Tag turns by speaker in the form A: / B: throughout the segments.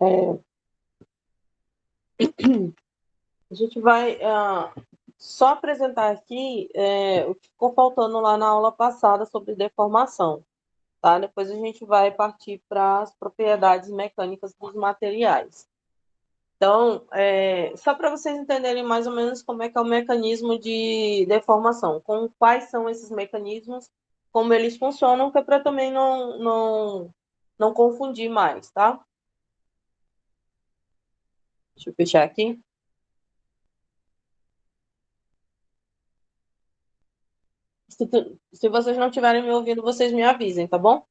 A: É, a gente vai só apresentar aqui o que ficou faltando lá na aula passada sobre deformação, tá? Depois a gente vai partir para as propriedades mecânicas dos materiais. Então, só para vocês entenderem mais ou menos como é que é o mecanismo de deformação, com quais são esses mecanismos, como eles funcionam, que é para também não confundir mais, tá? Deixa eu fechar aqui. Se vocês não estiverem me ouvindo, vocês me avisem, tá bom?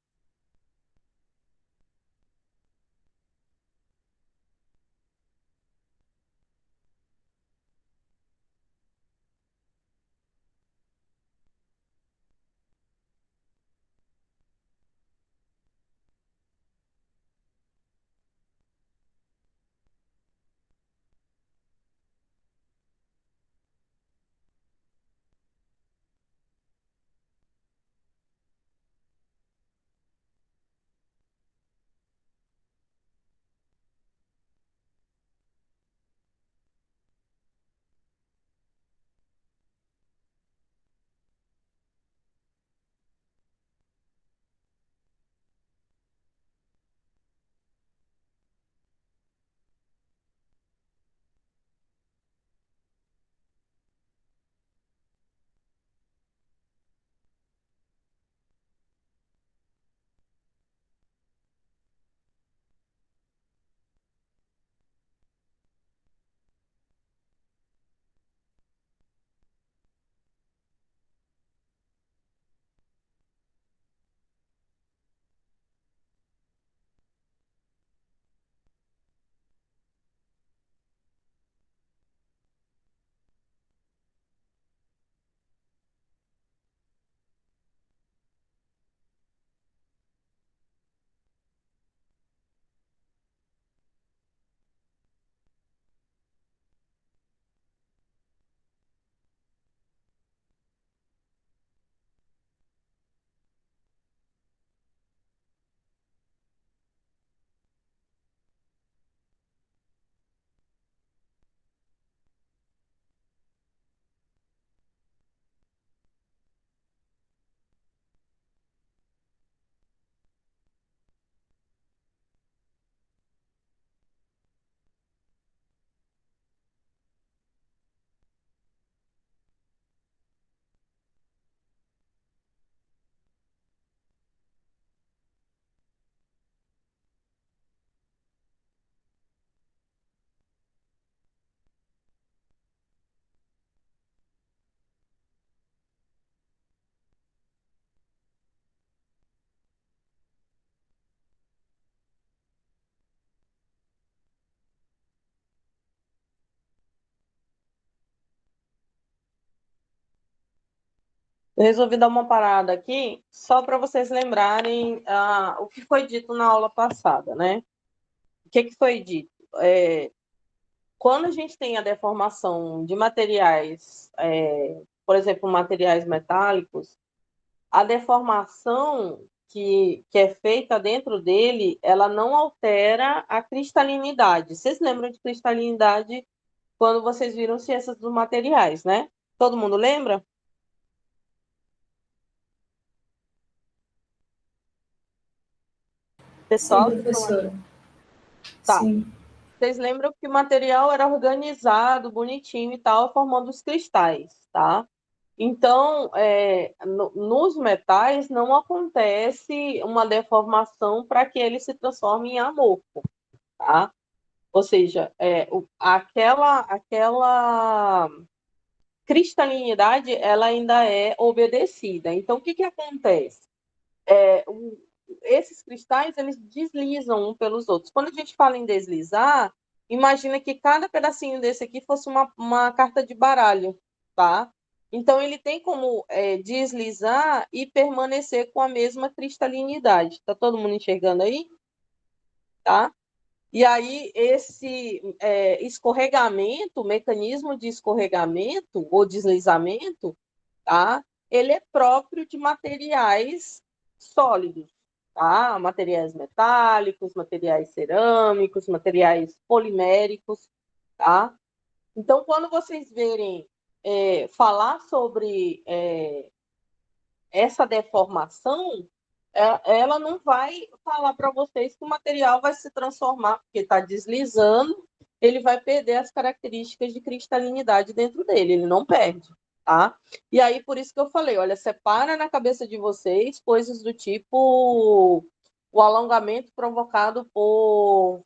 A: Eu resolvi dar uma parada aqui, só para vocês lembrarem o que foi dito na aula passada, né? O que foi dito? Quando a gente tem a deformação de materiais, por exemplo, materiais metálicos, a deformação que é feita dentro dele, ela não altera a cristalinidade. Vocês lembram de cristalinidade quando vocês viram ciências dos materiais, né? Todo mundo lembra?
B: Sim,
A: Pessoal que estão aí?
B: professora.
A: Tá.
B: Sim.
A: Vocês lembram que o material era organizado, bonitinho e tal, formando os cristais, tá? Então, nos metais não acontece uma deformação para que ele se transforme em amorfo, tá? Ou seja, aquela cristalinidade ela ainda é obedecida. Então, o que que acontece? Esses cristais eles deslizam um pelos outros. Quando a gente fala em deslizar, imagina que cada pedacinho desse aqui fosse uma carta de baralho, tá? Então ele tem como deslizar e permanecer com a mesma cristalinidade. Tá todo mundo enxergando aí? Tá? E aí esse escorregamento, o mecanismo de escorregamento ou deslizamento, tá? Ele é próprio de materiais sólidos. tá? Materiais metálicos, materiais cerâmicos, materiais poliméricos, tá? Então, quando vocês verem falar sobre essa deformação, ela não vai falar para vocês que o material vai se transformar, porque está deslizando, ele vai perder as características de cristalinidade dentro dele, ele não perde, tá? E aí, por isso que eu falei, olha, separa na cabeça de vocês coisas do tipo o alongamento provocado por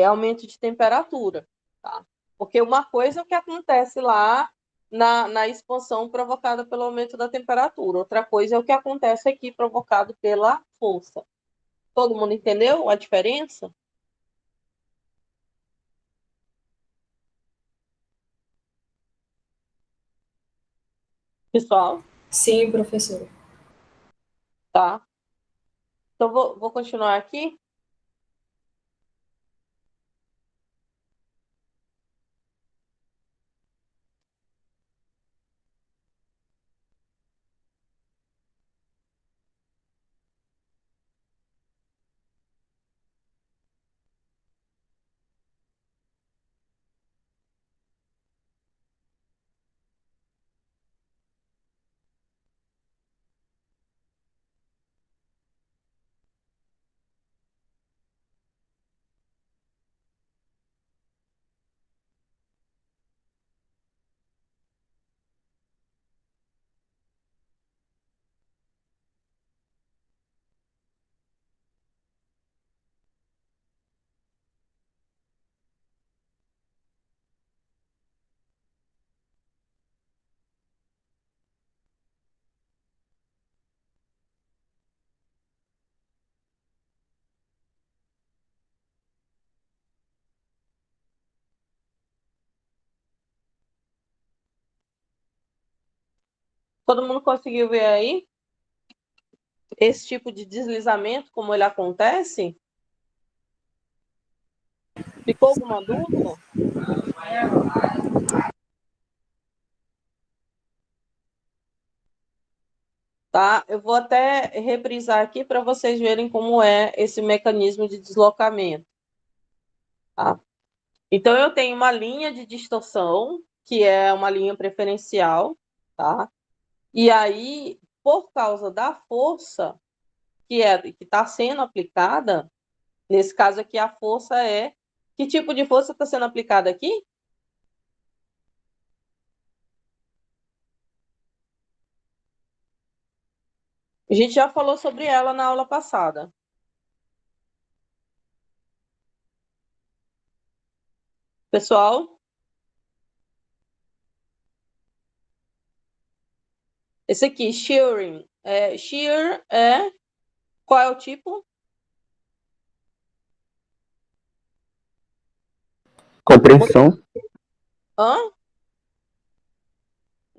A: aumento de temperatura, tá? Porque uma coisa é o que acontece lá na expansão provocada pelo aumento da temperatura, outra coisa é o que acontece aqui provocado pela força. Todo mundo entendeu a diferença? Pessoal,
B: Sim, professora.
A: tá? Então, vou continuar aqui. Todo mundo conseguiu ver aí esse tipo de deslizamento, como ele acontece? Ficou alguma dúvida? Tá? Eu vou até reprisar aqui para vocês verem como é esse mecanismo de deslocamento. Tá? Então, eu tenho uma linha de distorção, que é uma linha preferencial, tá? E aí, por causa da força que está sendo aplicada, nesse caso aqui, a força é. Que tipo de força está sendo aplicada aqui? A gente já falou sobre ela na aula passada. Pessoal, esse aqui, shearing. Shear é. Qual é o tipo?
C: Compreensão.
A: Hã?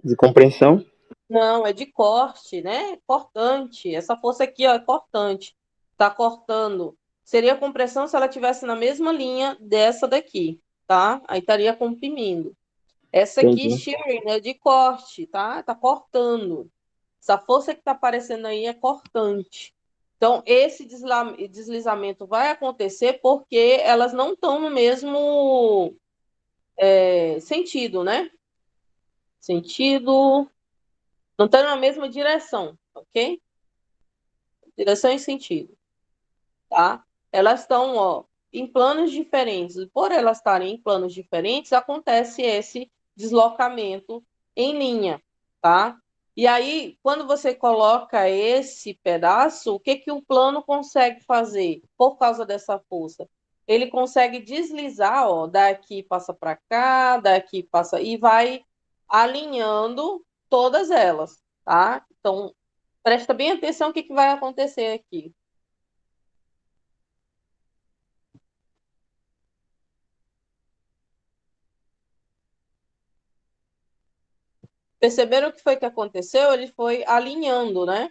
C: De compreensão.
A: Não, é de corte, né? Cortante. Essa força aqui, ó, é cortante. Tá cortando. Seria compressão se ela estivesse na mesma linha dessa daqui, tá? Aí estaria comprimindo. Essa aqui,
C: Entendi.
A: shearing, é de corte, tá? Tá cortando. Essa força que tá aparecendo aí é cortante. Então, esse deslizamento vai acontecer porque elas não estão no mesmo sentido, né? Sentido. Não estão na mesma direção, ok? Direção e sentido, tá? Elas estão, ó, em planos diferentes. Por elas estarem em planos diferentes, acontece esse deslocamento em linha, tá? E aí, quando você coloca esse pedaço, o que que o plano consegue fazer por causa dessa força? Ele consegue deslizar, ó, daqui passa para cá, daqui passa e vai alinhando todas elas, tá? Então, presta bem atenção o que que vai acontecer aqui. Perceberam o que foi que aconteceu? Ele foi alinhando, né?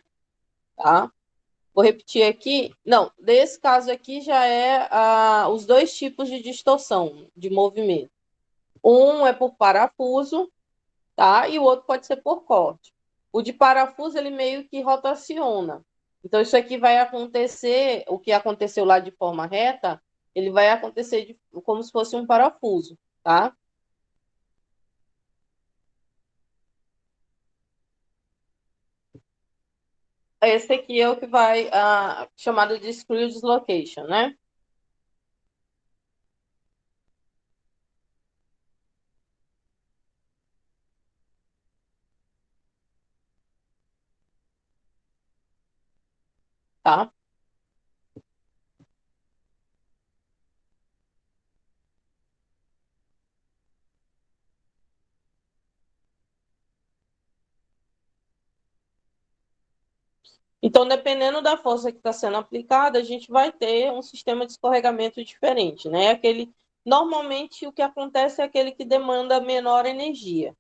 A: Tá? Vou repetir aqui. Não, desse caso aqui já é os dois tipos de distorção de movimento. Um é por parafuso, tá? E o outro pode ser por corte. O de parafuso, ele meio que rotaciona. Então, isso aqui vai acontecer, o que aconteceu lá de forma reta, ele vai acontecer como se fosse um parafuso, tá? Esse aqui é o que vai, chamado de screw dislocation, né? Tá? Então, dependendo da força que está sendo aplicada, a gente vai ter um sistema de escorregamento diferente, né? Normalmente, o que acontece é aquele que demanda menor energia.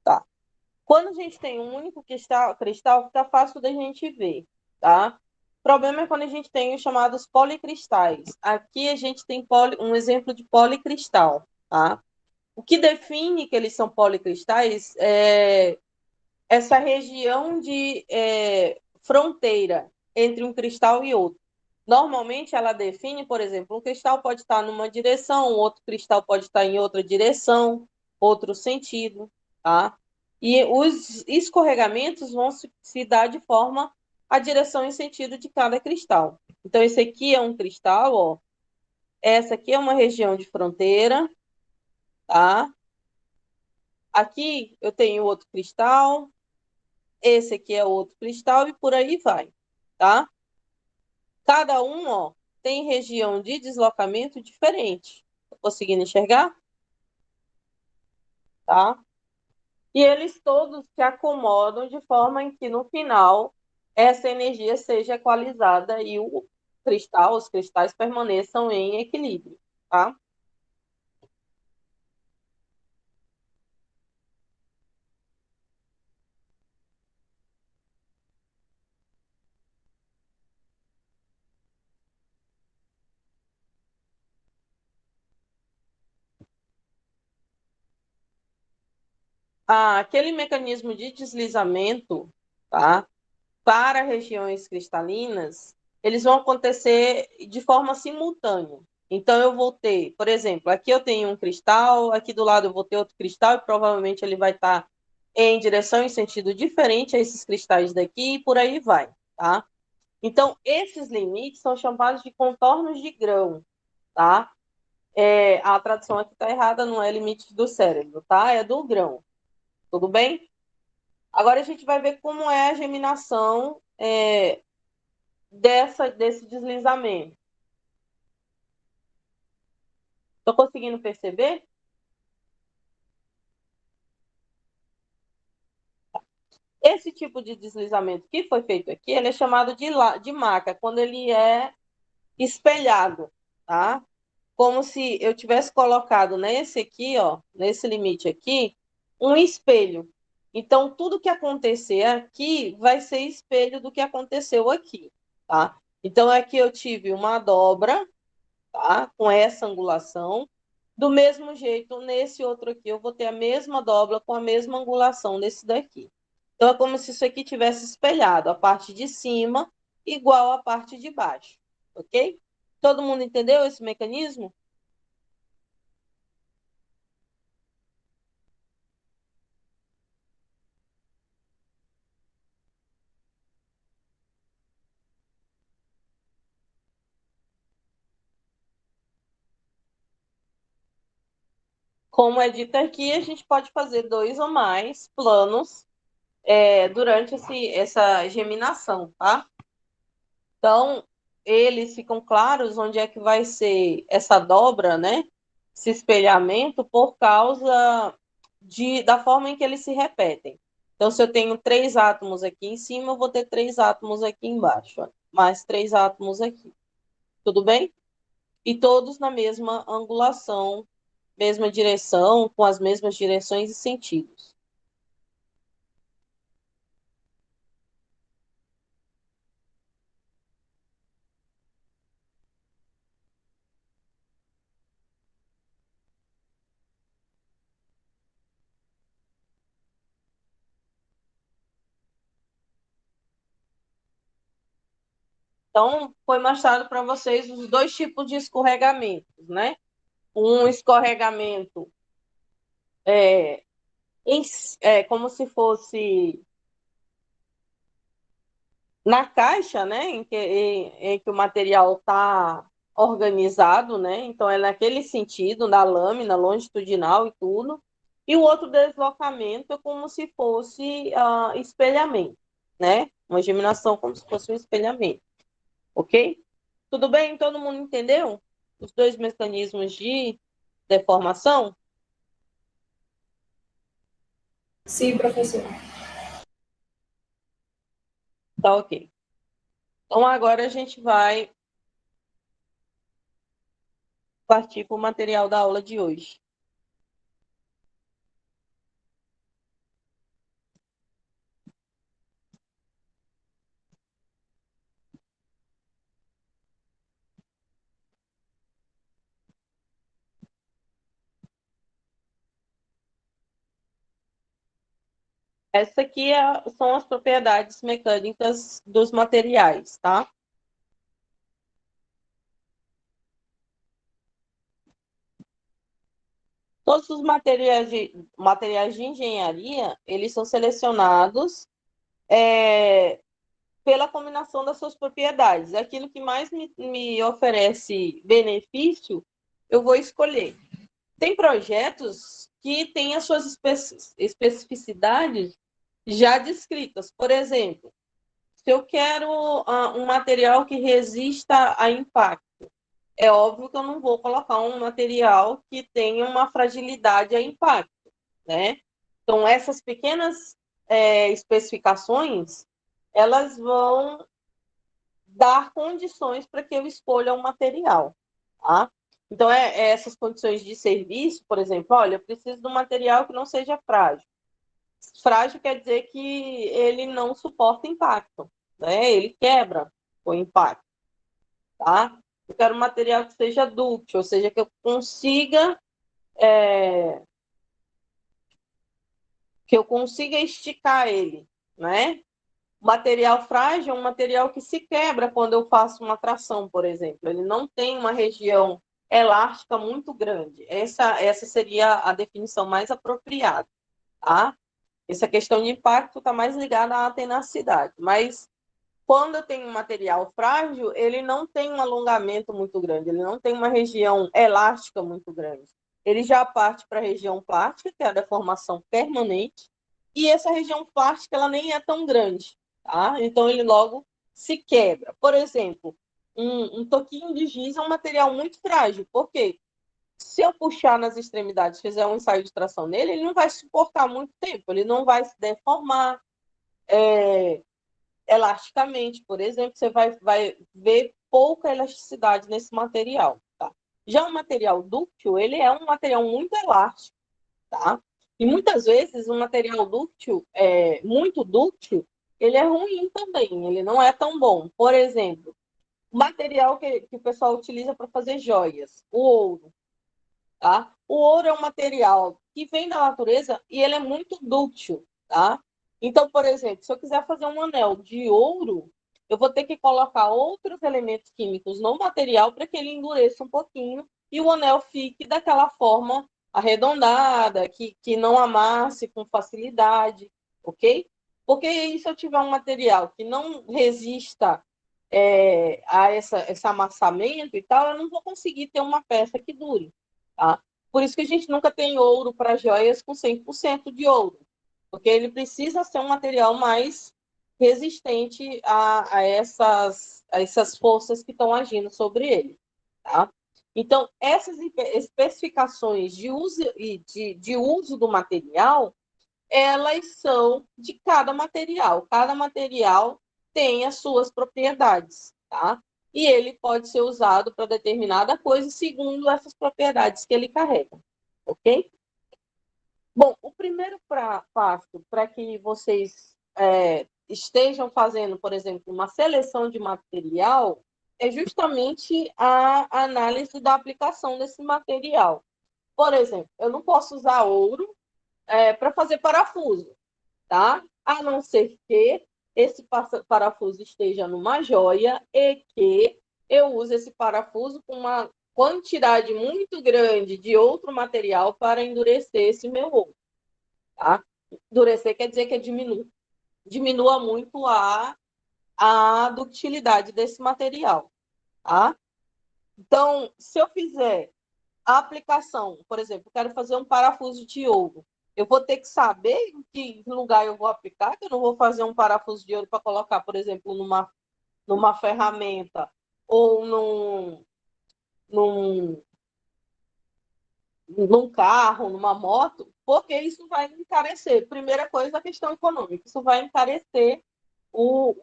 A: Tá? Quando a gente tem um único cristal fica fácil da gente ver, tá? O problema é quando a gente tem os chamados policristais. Aqui a gente tem um exemplo de policristal, tá? O que define que eles são policristais é essa região de fronteira entre um cristal e outro. Normalmente ela define, por exemplo, um cristal pode estar numa direção, outro cristal pode estar em outra direção, outro sentido, tá? E os escorregamentos vão se dar de forma a direção e sentido de cada cristal. Então, esse aqui é um cristal, ó. Essa aqui é uma região de fronteira, tá? Aqui eu tenho outro cristal, esse aqui é outro cristal e por aí vai, tá? Cada um, ó, tem região de deslocamento diferente. Tô conseguindo enxergar? Tá? E eles todos se acomodam de forma em que, no final, essa energia seja equalizada e os cristais permaneçam em equilíbrio, tá? Aquele mecanismo de deslizamento, tá? Para regiões cristalinas, eles vão acontecer de forma simultânea. Então, eu vou ter, por exemplo, aqui eu tenho um cristal, aqui do lado eu vou ter outro cristal, e provavelmente ele vai estar em direção e sentido diferente a esses cristais daqui, e por aí vai, tá? Então, esses limites são chamados de contornos de grão, tá? A tradução aqui está errada, não é limite do cérebro, tá? É do grão, tudo bem? Agora a gente vai ver como é a geminação desse deslizamento. Estou conseguindo perceber? Esse tipo de deslizamento que foi feito aqui, ele é chamado de maca, quando ele é espelhado, tá? Como se eu tivesse colocado nesse aqui, ó, nesse limite aqui, um espelho. Então, tudo que acontecer aqui vai ser espelho do que aconteceu aqui, tá? Então, aqui eu tive uma dobra, tá? Com essa angulação. Do mesmo jeito, nesse outro aqui, eu vou ter a mesma dobra com a mesma angulação nesse daqui. Então, é como se isso aqui tivesse espelhado a parte de cima igual à parte de baixo, ok? Todo mundo entendeu esse mecanismo? Como é dito aqui, a gente pode fazer dois ou mais planos durante essa geminação, tá? Então, eles ficam claros onde é que vai ser essa dobra, né? Esse espelhamento por causa da forma em que eles se repetem. Então, se eu tenho 3 átomos aqui em cima, eu vou ter 3 átomos aqui embaixo, ó, mais 3 átomos aqui. Tudo bem? E todos na mesma angulação, mesma direção, com as mesmas direções e sentidos. Então, foi mostrado para vocês os 2 tipos de escorregamentos, né? Um escorregamento é, como se fosse na caixa, né? Em que o material está organizado, né? Então, é naquele sentido, na lâmina longitudinal e tudo. E o outro deslocamento é como se fosse espelhamento, né? Uma geminação como se fosse um espelhamento. Ok? Tudo bem? Todo mundo entendeu? Os 2 mecanismos de deformação?
B: Sim, professor.
A: Tá ok. Então, agora a gente vai partir para o material da aula de hoje. Essa aqui são as propriedades mecânicas dos materiais, tá? Todos os materiais de engenharia, eles são selecionados pela combinação das suas propriedades. Aquilo que mais me oferece benefício, eu vou escolher. Tem projetos que têm as suas especificidades já descritas. Por exemplo, se eu quero um material que resista a impacto, é óbvio que eu não vou colocar um material que tenha uma fragilidade a impacto, né? Então, essas pequenas especificações, elas vão dar condições para que eu escolha um material, tá? Então, essas condições de serviço, por exemplo, olha, eu preciso de um material que não seja frágil. Frágil quer dizer que ele não suporta impacto, né? Ele quebra o impacto, tá? Eu quero um material que seja dúctil, ou seja, que eu consiga esticar ele, né? Material frágil é um material que se quebra quando eu faço uma tração, por exemplo. Ele não tem uma região elástica muito grande. Essa seria a definição mais apropriada, tá? Essa questão de impacto está mais ligada à tenacidade. Mas quando eu tenho um material frágil, ele não tem um alongamento muito grande, ele não tem uma região elástica muito grande. Ele já parte para a região plástica, que é a deformação permanente, e essa região plástica ela nem é tão grande, tá? Então ele logo se quebra. Por exemplo, um toquinho de giz é um material muito frágil. Por quê? Se eu puxar nas extremidades, fizer um ensaio de tração nele, ele não vai suportar muito tempo, ele não vai se deformar elasticamente, por exemplo, você vai ver pouca elasticidade nesse material, tá? Já o material dúctil, ele é um material muito elástico, tá? E muitas vezes o material dúctil, muito dúctil, ele é ruim também, ele não é tão bom. Por exemplo, o material que o pessoal utiliza para fazer joias, o ouro, tá? O ouro é um material que vem da natureza e ele é muito dúctil, tá? Então, por exemplo, se eu quiser fazer um anel de ouro, eu vou ter que colocar outros elementos químicos no material para que ele endureça um pouquinho e o anel fique daquela forma arredondada, que não amasse com facilidade, ok? Porque se eu tiver um material que não resista a esse amassamento e tal, eu não vou conseguir ter uma peça que dure. Tá? Por isso que a gente nunca tem ouro para joias com 100% de ouro, porque ele precisa ser um material mais resistente a essas forças que estão agindo sobre ele. Tá? Então, essas especificações de uso do material, elas são de cada material. Cada material tem as suas propriedades, tá? E ele pode ser usado para determinada coisa segundo essas propriedades que ele carrega, ok? Bom, o primeiro passo para que vocês estejam fazendo, por exemplo, uma seleção de material é justamente a análise da aplicação desse material. Por exemplo, eu não posso usar ouro para fazer parafuso, tá? A não ser que esse parafuso esteja numa joia e que eu use esse parafuso com uma quantidade muito grande de outro material para endurecer esse meu ouro, tá? Endurecer quer dizer que diminua muito a ductilidade desse material, tá? Então, se eu fizer a aplicação, por exemplo, quero fazer um parafuso de ouro, eu vou ter que saber em que lugar eu vou aplicar, que eu não vou fazer um parafuso de ouro para colocar, por exemplo, numa ferramenta ou num, num carro, numa moto, porque isso vai encarecer. Primeira coisa, a questão econômica. Isso vai encarecer o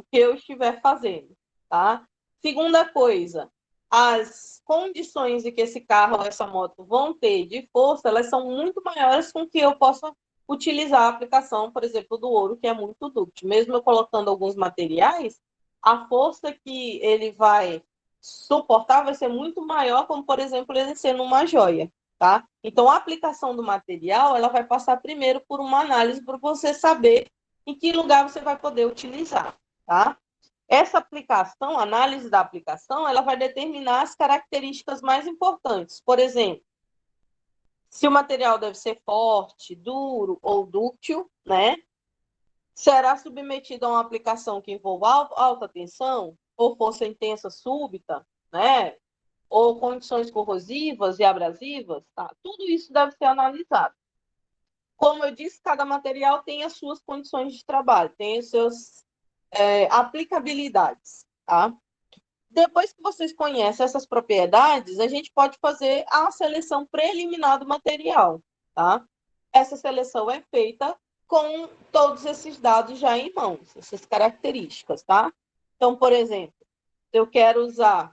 A: que eu estiver fazendo, tá? Segunda coisa, as condições em que esse carro ou essa moto vão ter de força, elas são muito maiores com que eu possa utilizar a aplicação, por exemplo, do ouro, que é muito dúctil. Mesmo eu colocando alguns materiais, a força que ele vai suportar vai ser muito maior, como, por exemplo, ele sendo uma joia, tá? Então, a aplicação do material, ela vai passar primeiro por uma análise para você saber em que lugar você vai poder utilizar, tá? Essa aplicação, a análise da aplicação, ela vai determinar as características mais importantes. Por exemplo, se o material deve ser forte, duro ou dúctil, né? Será submetido a uma aplicação que envolva alta tensão ou força intensa súbita, né? Ou condições corrosivas e abrasivas, tá? Tudo isso deve ser analisado. Como eu disse, cada material tem as suas condições de trabalho, tem as suas aplicabilidades, tá? Depois que vocês conhecem essas propriedades, a gente pode fazer a seleção preliminar do material, tá? Essa seleção é feita com todos esses dados já em mãos, essas características, tá? Então, por exemplo, eu quero usar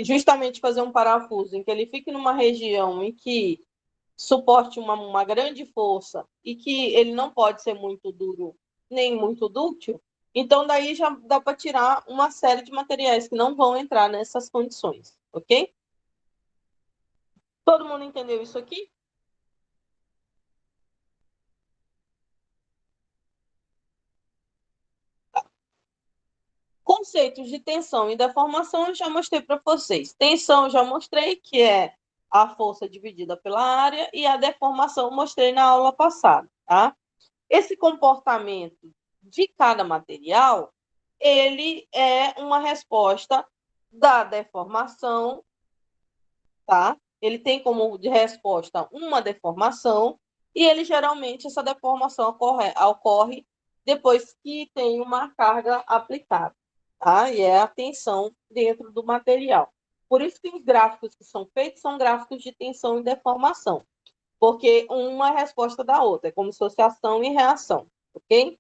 A: justamente fazer um parafuso em que ele fique numa região em que suporte uma grande força e que ele não pode ser muito duro nem muito dúctil, então daí já dá para tirar uma série de materiais que não vão entrar nessas condições, ok? Todo mundo entendeu isso aqui? Conceitos de tensão e deformação eu já mostrei para vocês. Tensão eu já mostrei, que é a força dividida pela área, e a deformação eu mostrei na aula passada, tá? Esse comportamento de cada material, ele é uma resposta da deformação, tá? Ele tem como de resposta uma deformação, e ele geralmente, essa deformação ocorre depois que tem uma carga aplicada, tá? E é a tensão dentro do material. Por isso que os gráficos que são feitos são gráficos de tensão e deformação, porque uma é resposta da outra, é como se fosse ação e reação, ok?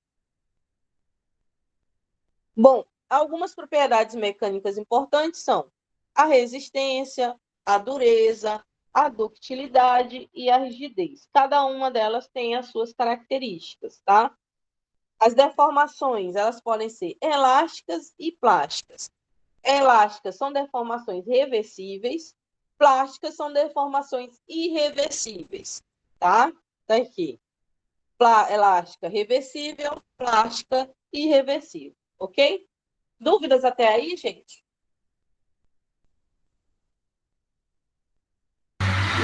A: Bom, algumas propriedades mecânicas importantes são a resistência, a dureza, a ductilidade e a rigidez. Cada uma delas tem as suas características, tá? As deformações, elas podem ser elásticas e plásticas. Elásticas são deformações reversíveis, plásticas são deformações irreversíveis, tá? Tá aqui. Elástica reversível, plástica irreversível, ok? Dúvidas até aí, gente?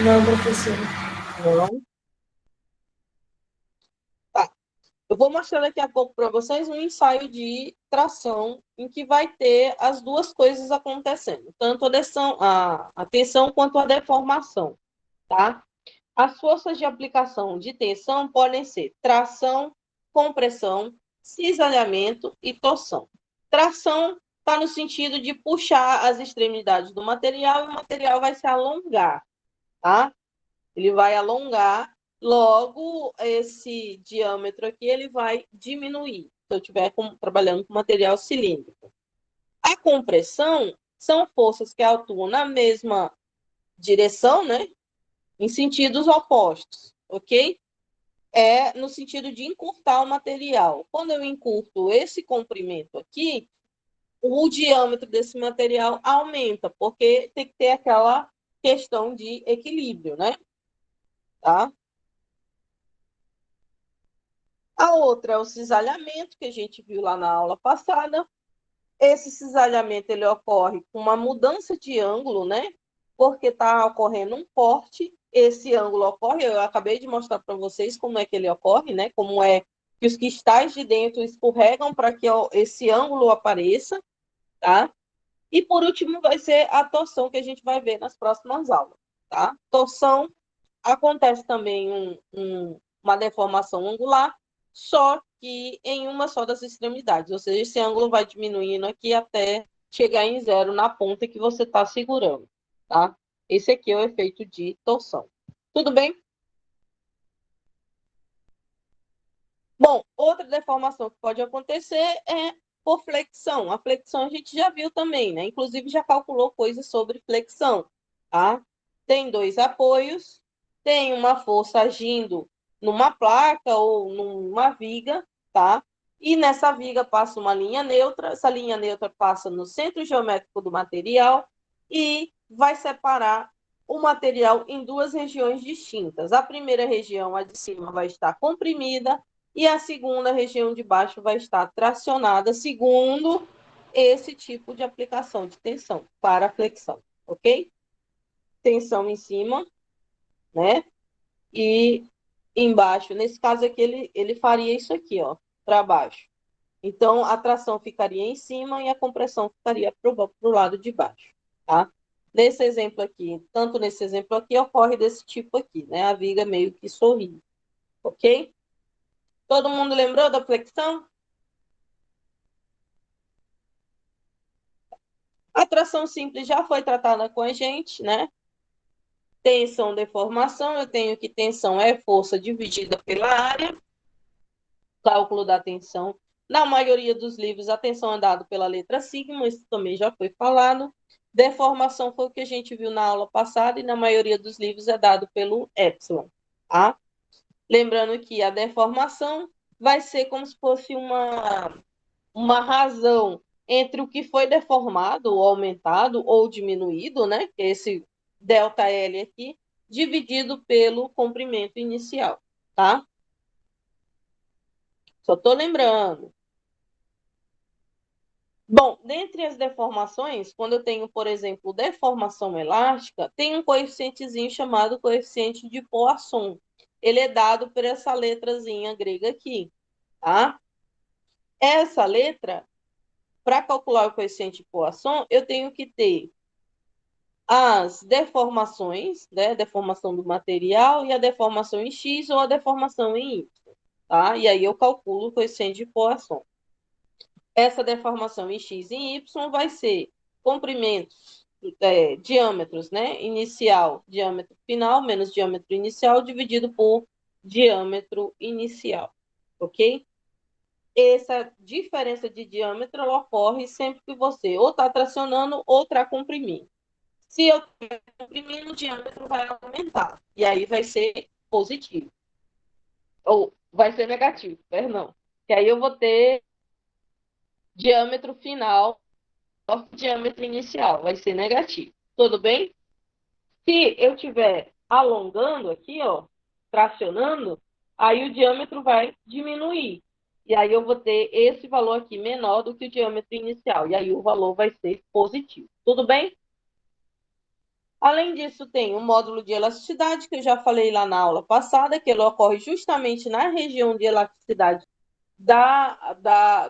B: Não, professora.
A: Não. Tá. Eu vou mostrar daqui a pouco para vocês um ensaio de tração em que vai ter as duas coisas acontecendo, tanto a tensão quanto a deformação, tá? As forças de aplicação de tensão podem ser tração, compressão, cisalhamento e torção. Tração está no sentido de puxar as extremidades do material e o material vai se alongar, tá? Ele vai alongar Logo, esse diâmetro aqui ele vai diminuir, se eu estiver trabalhando com material cilíndrico. A compressão são forças que atuam na mesma direção, né? Em sentidos opostos, ok? É no sentido de encurtar o material. Quando eu encurto esse comprimento aqui, o diâmetro desse material aumenta, porque tem que ter aquela questão de equilíbrio, né? Tá? A outra é o cisalhamento, que a gente viu lá na aula passada. Esse cisalhamento ele ocorre com uma mudança de ângulo, né? Porque está ocorrendo um corte, esse ângulo ocorre, eu acabei de mostrar para vocês como é que ele ocorre, né? Como é que os cristais de dentro escorregam para que esse ângulo apareça, tá? E por último vai ser a torção que a gente vai ver nas próximas aulas, tá? Torção acontece também uma deformação angular, só que em uma só das extremidades, ou seja, esse ângulo vai diminuindo aqui até chegar em zero na ponta que você está segurando, tá? Esse aqui é o efeito de torção. Tudo bem? Bom, outra deformação que pode acontecer é por flexão. A flexão a gente já viu também, né? Inclusive já calculou coisas sobre flexão, tá? Tem dois apoios, tem uma força agindo numa placa ou numa viga, tá? E nessa viga passa uma linha neutra, essa linha neutra passa no centro geométrico do material e vai separar o material em duas regiões distintas. A primeira região, a de cima, vai estar comprimida e a segunda região de baixo vai estar tracionada, segundo esse tipo de aplicação de tensão para a flexão, ok? Tensão em cima, né? E embaixo, nesse caso aqui, ele faria isso aqui, ó, para baixo. Então, a tração ficaria em cima e a compressão ficaria para o lado de baixo, tá? Nesse exemplo aqui, tanto nesse exemplo aqui, ocorre desse tipo aqui, né? A viga meio que sorri, ok? Todo mundo lembrou da flexão? A tração simples já foi tratada com a gente, né? Tensão, deformação, eu tenho que tensão é força dividida pela área. Cálculo da tensão. Na maioria dos livros, a tensão é dada pela letra sigma, isso também já foi falado. Deformação foi o que a gente viu na aula passada, e na maioria dos livros é dado pelo epsilon, tá? Lembrando que a deformação vai ser como se fosse uma razão entre o que foi deformado, ou aumentado, ou diminuído, né? Que é esse ΔL aqui, dividido pelo comprimento inicial, tá? Só estou lembrando. Bom, dentre as deformações, quando eu tenho, por exemplo, deformação elástica, tem um coeficientezinho chamado coeficiente de Poisson. Ele é dado por essa letrazinha grega aqui, tá? Essa letra, para calcular o coeficiente de Poisson, eu tenho que ter as deformações, né? Deformação do material e a deformação em X ou a deformação em Y, tá? E aí eu calculo o coeficiente de Poisson. Essa deformação em X e em Y vai ser comprimentos, diâmetros, né? Inicial, diâmetro final, menos diâmetro inicial, dividido por diâmetro inicial, ok? Essa diferença de diâmetro ocorre sempre que você ou está tracionando ou está comprimindo. Se eu estiver comprimindo, o diâmetro vai aumentar. E aí vai ser positivo. Ou vai ser negativo, perdão. Que aí eu vou ter diâmetro final, diâmetro inicial, vai ser negativo. Tudo bem? Se eu estiver alongando aqui, ó, tracionando, aí o diâmetro vai diminuir. E aí eu vou ter esse valor aqui menor do que o diâmetro inicial. E aí o valor vai ser positivo. Tudo bem? Além disso, tem o módulo de elasticidade, que eu já falei lá na aula passada, que ele ocorre justamente na região de elasticidade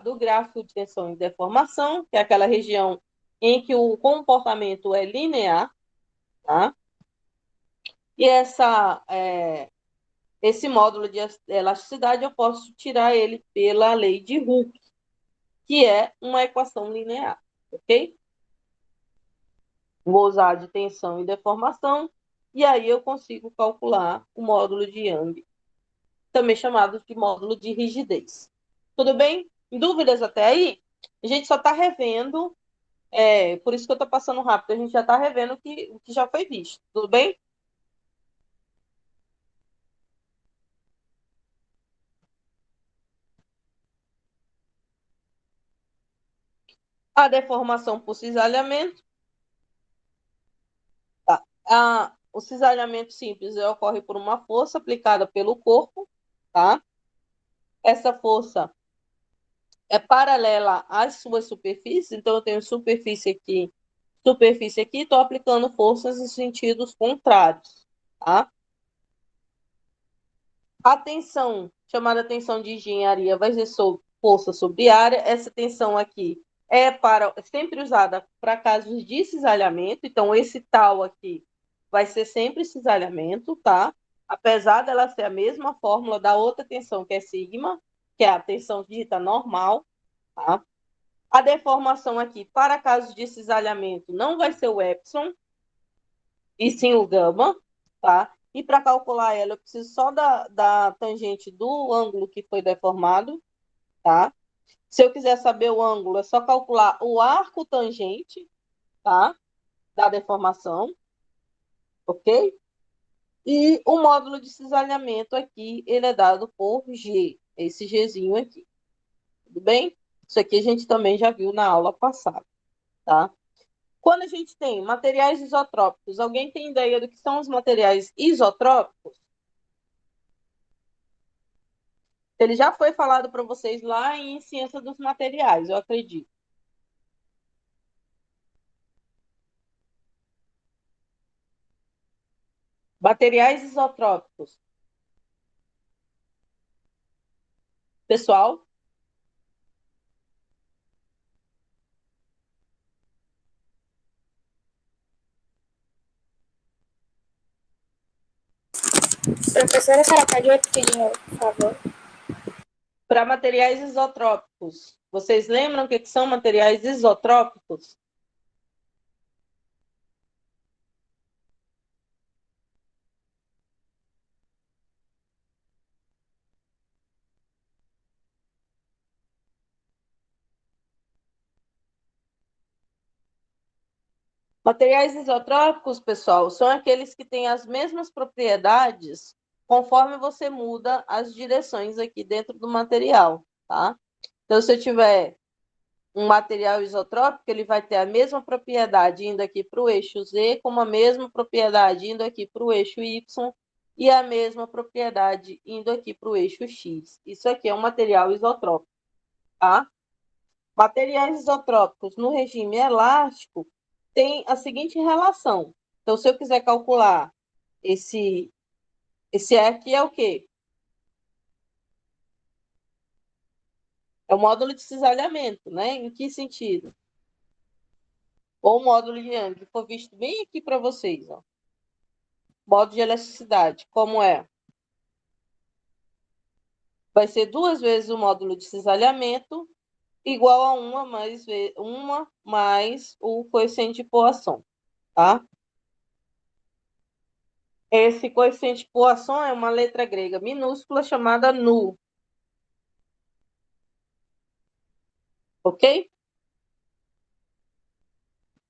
A: do gráfico de tensão e deformação, que é aquela região em que o comportamento é linear, tá? E esse módulo de elasticidade eu posso tirar ele pela lei de Hooke, que é uma equação linear, ok? Vou usar de tensão e deformação. e aí eu consigo calcular o módulo de Young, também chamado de módulo de rigidez. Tudo bem? Dúvidas até aí? A gente só está revendo, por isso que eu estou passando rápido, a gente já está revendo o que já foi visto. Tudo bem? A deformação por cisalhamento. Tá? O cisalhamento simples ocorre por uma força aplicada pelo corpo, tá? Essa força é paralela às suas superfícies, então eu tenho superfície aqui, estou aplicando forças em sentidos contrários, tá? A tensão, chamada tensão de engenharia, vai ser força sobre área. Essa tensão aqui é sempre usada para casos de cisalhamento, então esse tal aqui vai ser sempre cisalhamento, tá? Apesar dela ser a mesma fórmula da outra tensão, que é sigma, que é a tensão dita normal, tá? A deformação aqui, para casos de cisalhamento, não vai ser o epsilon, e sim o gama, tá? E para calcular ela, eu preciso só da tangente do ângulo que foi deformado, tá? Se eu quiser saber o ângulo, é só calcular o arco tangente, tá? Da deformação, ok? E o módulo de cisalhamento aqui, ele é dado por G, esse Gzinho aqui. Tudo bem? Isso aqui a gente também já viu na aula passada, tá? Quando a gente tem materiais isotrópicos, alguém tem ideia do que são os materiais isotrópicos? Ele já foi falado para vocês lá em Ciência dos Materiais, eu acredito. Materiais isotrópicos. Pessoal?
B: Professora, a senhora pode repetir de novo, por favor?
A: Para materiais isotrópicos. Vocês lembram o que são materiais isotrópicos? Materiais isotrópicos, pessoal, são aqueles que têm as mesmas propriedades conforme você muda as direções aqui dentro do material, tá? Então, se eu tiver um material isotrópico, ele vai ter a mesma propriedade indo aqui para o eixo Z, como a mesma propriedade indo aqui para o eixo Y, e a mesma propriedade indo aqui para o eixo X. Isso aqui é um material isotrópico, tá? Materiais isotrópicos no regime elástico tem a seguinte relação. Então, se eu quiser calcular esse aqui é o quê? É o módulo de cisalhamento, né? Em que sentido? Ou o módulo de Young, que foi visto bem aqui para vocês, ó. Módulo de elasticidade, como é? Vai ser 2 vezes o módulo de cisalhamento, igual a uma mais o coeficiente de Poisson, tá? Esse coeficiente de Poisson é uma letra grega minúscula chamada nu. Ok?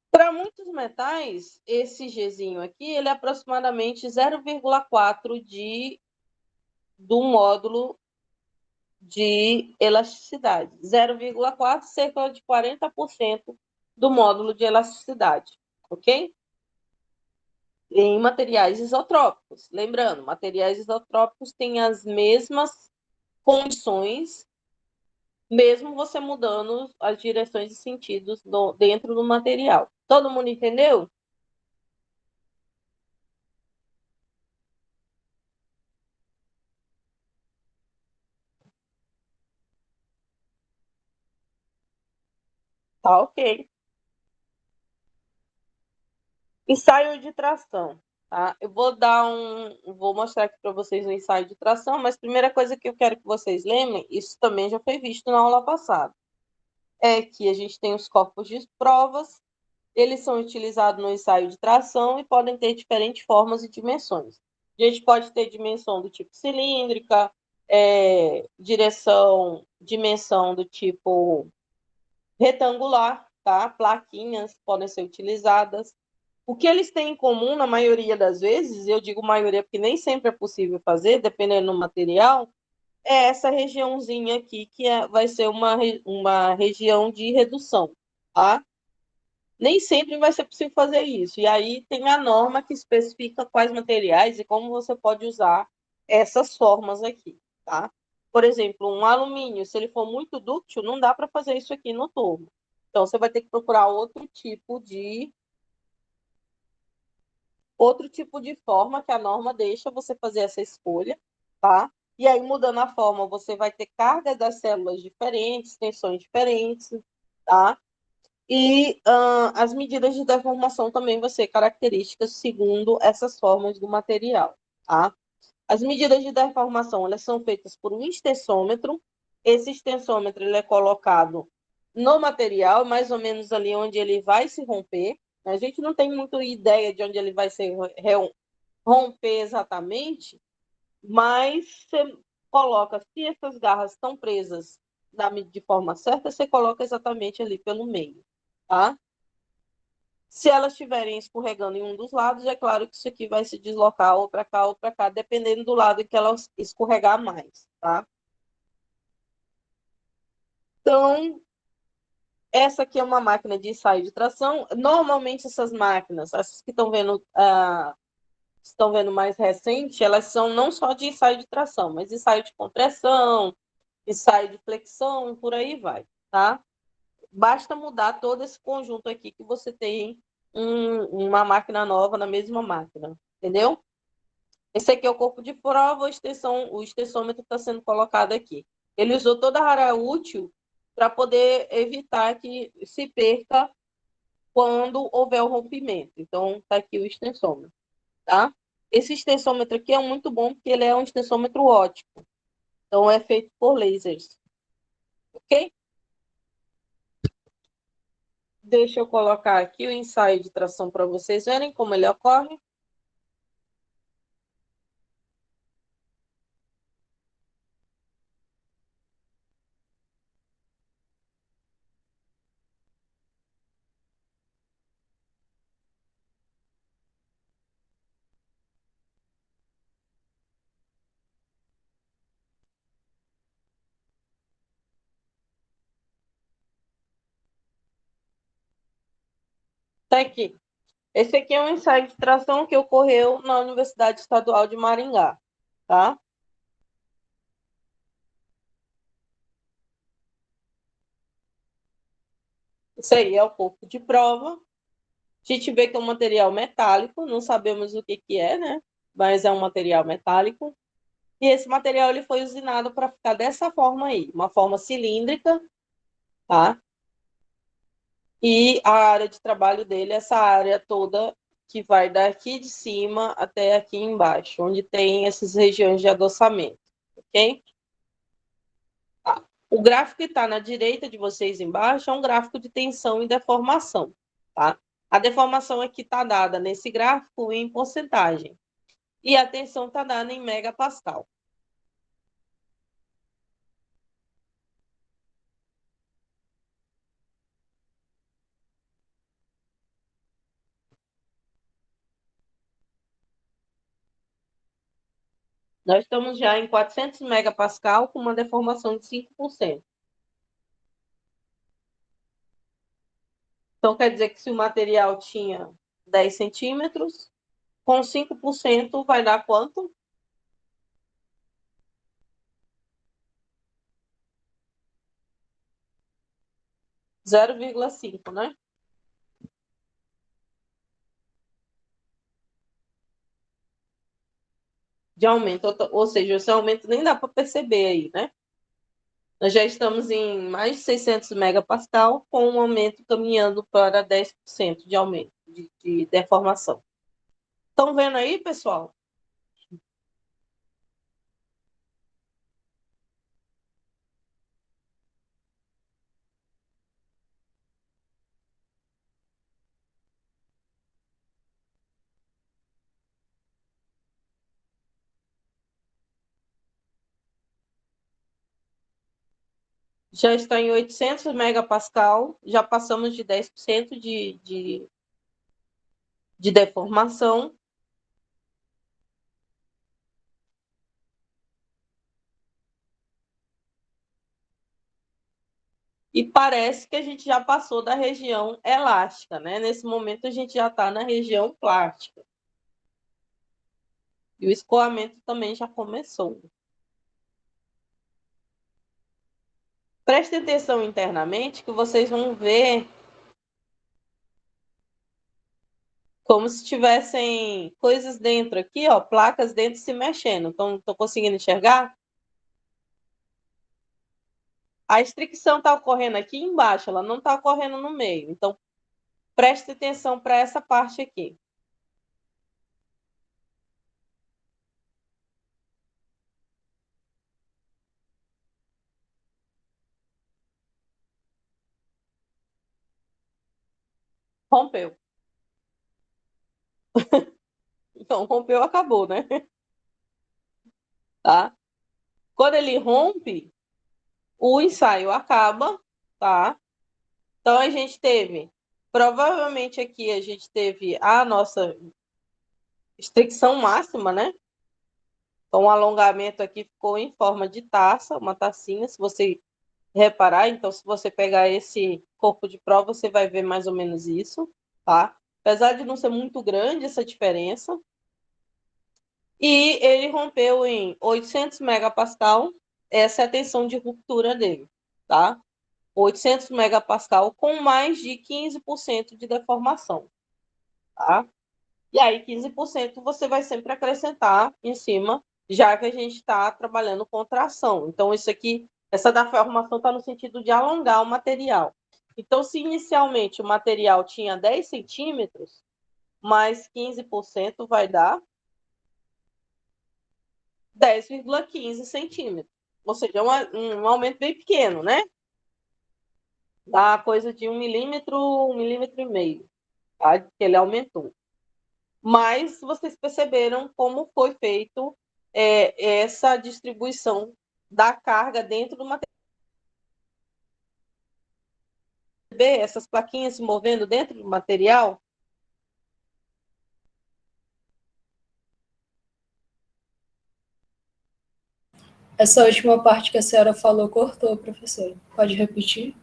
A: Para muitos metais, esse Gzinho aqui, ele é aproximadamente 0,4 do módulo de elasticidade. 0,4, cerca de 40% do módulo de elasticidade. Ok? Em materiais isotrópicos. Lembrando, materiais isotrópicos têm as mesmas condições, mesmo você mudando as direções e sentidos dentro do material. Todo mundo entendeu? Tá ok. Ensaio de tração. Tá? Eu vou mostrar aqui para vocês o ensaio de tração, mas a primeira coisa que eu quero que vocês lembrem, isso também já foi visto na aula passada, é que a gente tem os corpos de provas Eles são utilizados no ensaio de tração e podem ter diferentes formas e dimensões. A gente pode ter dimensão do tipo cilíndrica, dimensão do tipo retangular, tá? Plaquinhas podem ser utilizadas. O que eles têm em comum, na maioria das vezes, eu digo maioria porque nem sempre é possível fazer, dependendo do material, é essa regiãozinha aqui, que vai ser uma região de redução, tá? Nem sempre vai ser possível fazer isso. E aí tem a norma que especifica quais materiais e como você pode usar essas formas aqui, tá? Por exemplo, um alumínio, se ele for muito dúctil, não dá para fazer isso aqui no torno. Então, você vai ter que procurar outro tipo de forma que a norma deixa você fazer essa escolha, tá? E aí, mudando a forma, você vai ter cargas das células diferentes, tensões diferentes, tá? E as medidas de deformação também vão ser características segundo essas formas do material, tá? As medidas de deformação, elas são feitas por um extensômetro. Esse extensômetro ele é colocado no material, mais ou menos ali onde ele vai se romper. A gente não tem muita ideia de onde ele vai se romper exatamente, mas você coloca, se essas garras estão presas de forma certa, você coloca exatamente ali pelo meio, tá? Se elas estiverem escorregando em um dos lados, é claro que isso aqui vai se deslocar ou para cá, dependendo do lado que ela escorregar mais, tá? Então, essa aqui é uma máquina de ensaio de tração. Normalmente, essas máquinas, essas que estão vendo mais recente, elas são não só de ensaio de tração, mas ensaio de compressão, ensaio de flexão e por aí vai, tá? Basta mudar todo esse conjunto aqui que você tem uma máquina nova na mesma máquina, entendeu? Esse aqui é o corpo de prova, o extensômetro está sendo colocado aqui. Ele usou toda a área útil para poder evitar que se perca quando houver o rompimento. Então, está aqui o extensômetro, tá? Esse extensômetro aqui é muito bom porque ele é um extensômetro óptico. Então, é feito por lasers, ok? Deixa eu colocar aqui o ensaio de tração para vocês verem como ele ocorre. Tá aqui. Esse aqui é um ensaio de tração que ocorreu na Universidade Estadual de Maringá, tá? Isso aí é o corpo de prova. A gente vê que é um material metálico, não sabemos o que que é, né? Mas é um material metálico. E esse material ele foi usinado para ficar dessa forma aí, uma forma cilíndrica, tá? E a área de trabalho dele é essa área toda que vai daqui de cima até aqui embaixo, onde tem essas regiões de adoçamento, ok? Tá. O gráfico que está na direita de vocês embaixo é um gráfico de tensão e deformação, tá? A deformação aqui está dada nesse gráfico em porcentagem e a tensão está dada em megapascal. Nós estamos já em 400 megapascal com uma deformação de 5%. Então, quer dizer que se o material tinha 10 centímetros, com 5% vai dar quanto? 0,5, né? De aumento. Ou seja, esse aumento nem dá para perceber aí, né? Nós já estamos em mais de 600 megapascal, com um aumento caminhando para 10% de aumento, de deformação. Estão vendo aí, pessoal? já está em 800 megapascal, já passamos de 10% de deformação. E parece que a gente já passou da região elástica, né? Nesse momento, a gente já está na região plástica. E o escoamento também já começou. Prestem atenção internamente que vocês vão ver como se tivessem coisas dentro aqui, ó, placas dentro se mexendo. Então, estou conseguindo enxergar? A estricção está ocorrendo aqui embaixo, ela não está ocorrendo no meio. Então, preste atenção para essa parte aqui. Rompeu. Então, rompeu, acabou, né? Tá? Quando ele rompe, o ensaio acaba, tá? Então, a gente teve, provavelmente aqui, a gente teve a nossa estricção máxima, né? Então, o alongamento aqui ficou em forma de taça, uma tacinha, se você reparar. Então, se você pegar esse corpo de prova, você vai ver mais ou menos isso, tá? Apesar de não ser muito grande essa diferença. E ele rompeu em 800 megapascal, essa é a tensão de ruptura dele, tá? 800 megapascal com mais de 15% de deformação, tá? E aí, 15% você vai sempre acrescentar em cima, já que a gente está trabalhando com tração. Então, isso aqui, essa deformação está no sentido de alongar o material. Então, se inicialmente o material tinha 10 centímetros, mais 15% vai dar 10,15 centímetros. Ou seja, um aumento bem pequeno, né? Dá coisa de 1 milímetro e meio, tá? Que ele aumentou. Mas vocês perceberam como foi feito essa distribuição da carga dentro do material. Essas plaquinhas se movendo dentro do material.
D: Essa última parte que a senhora falou cortou, professor. Pode repetir?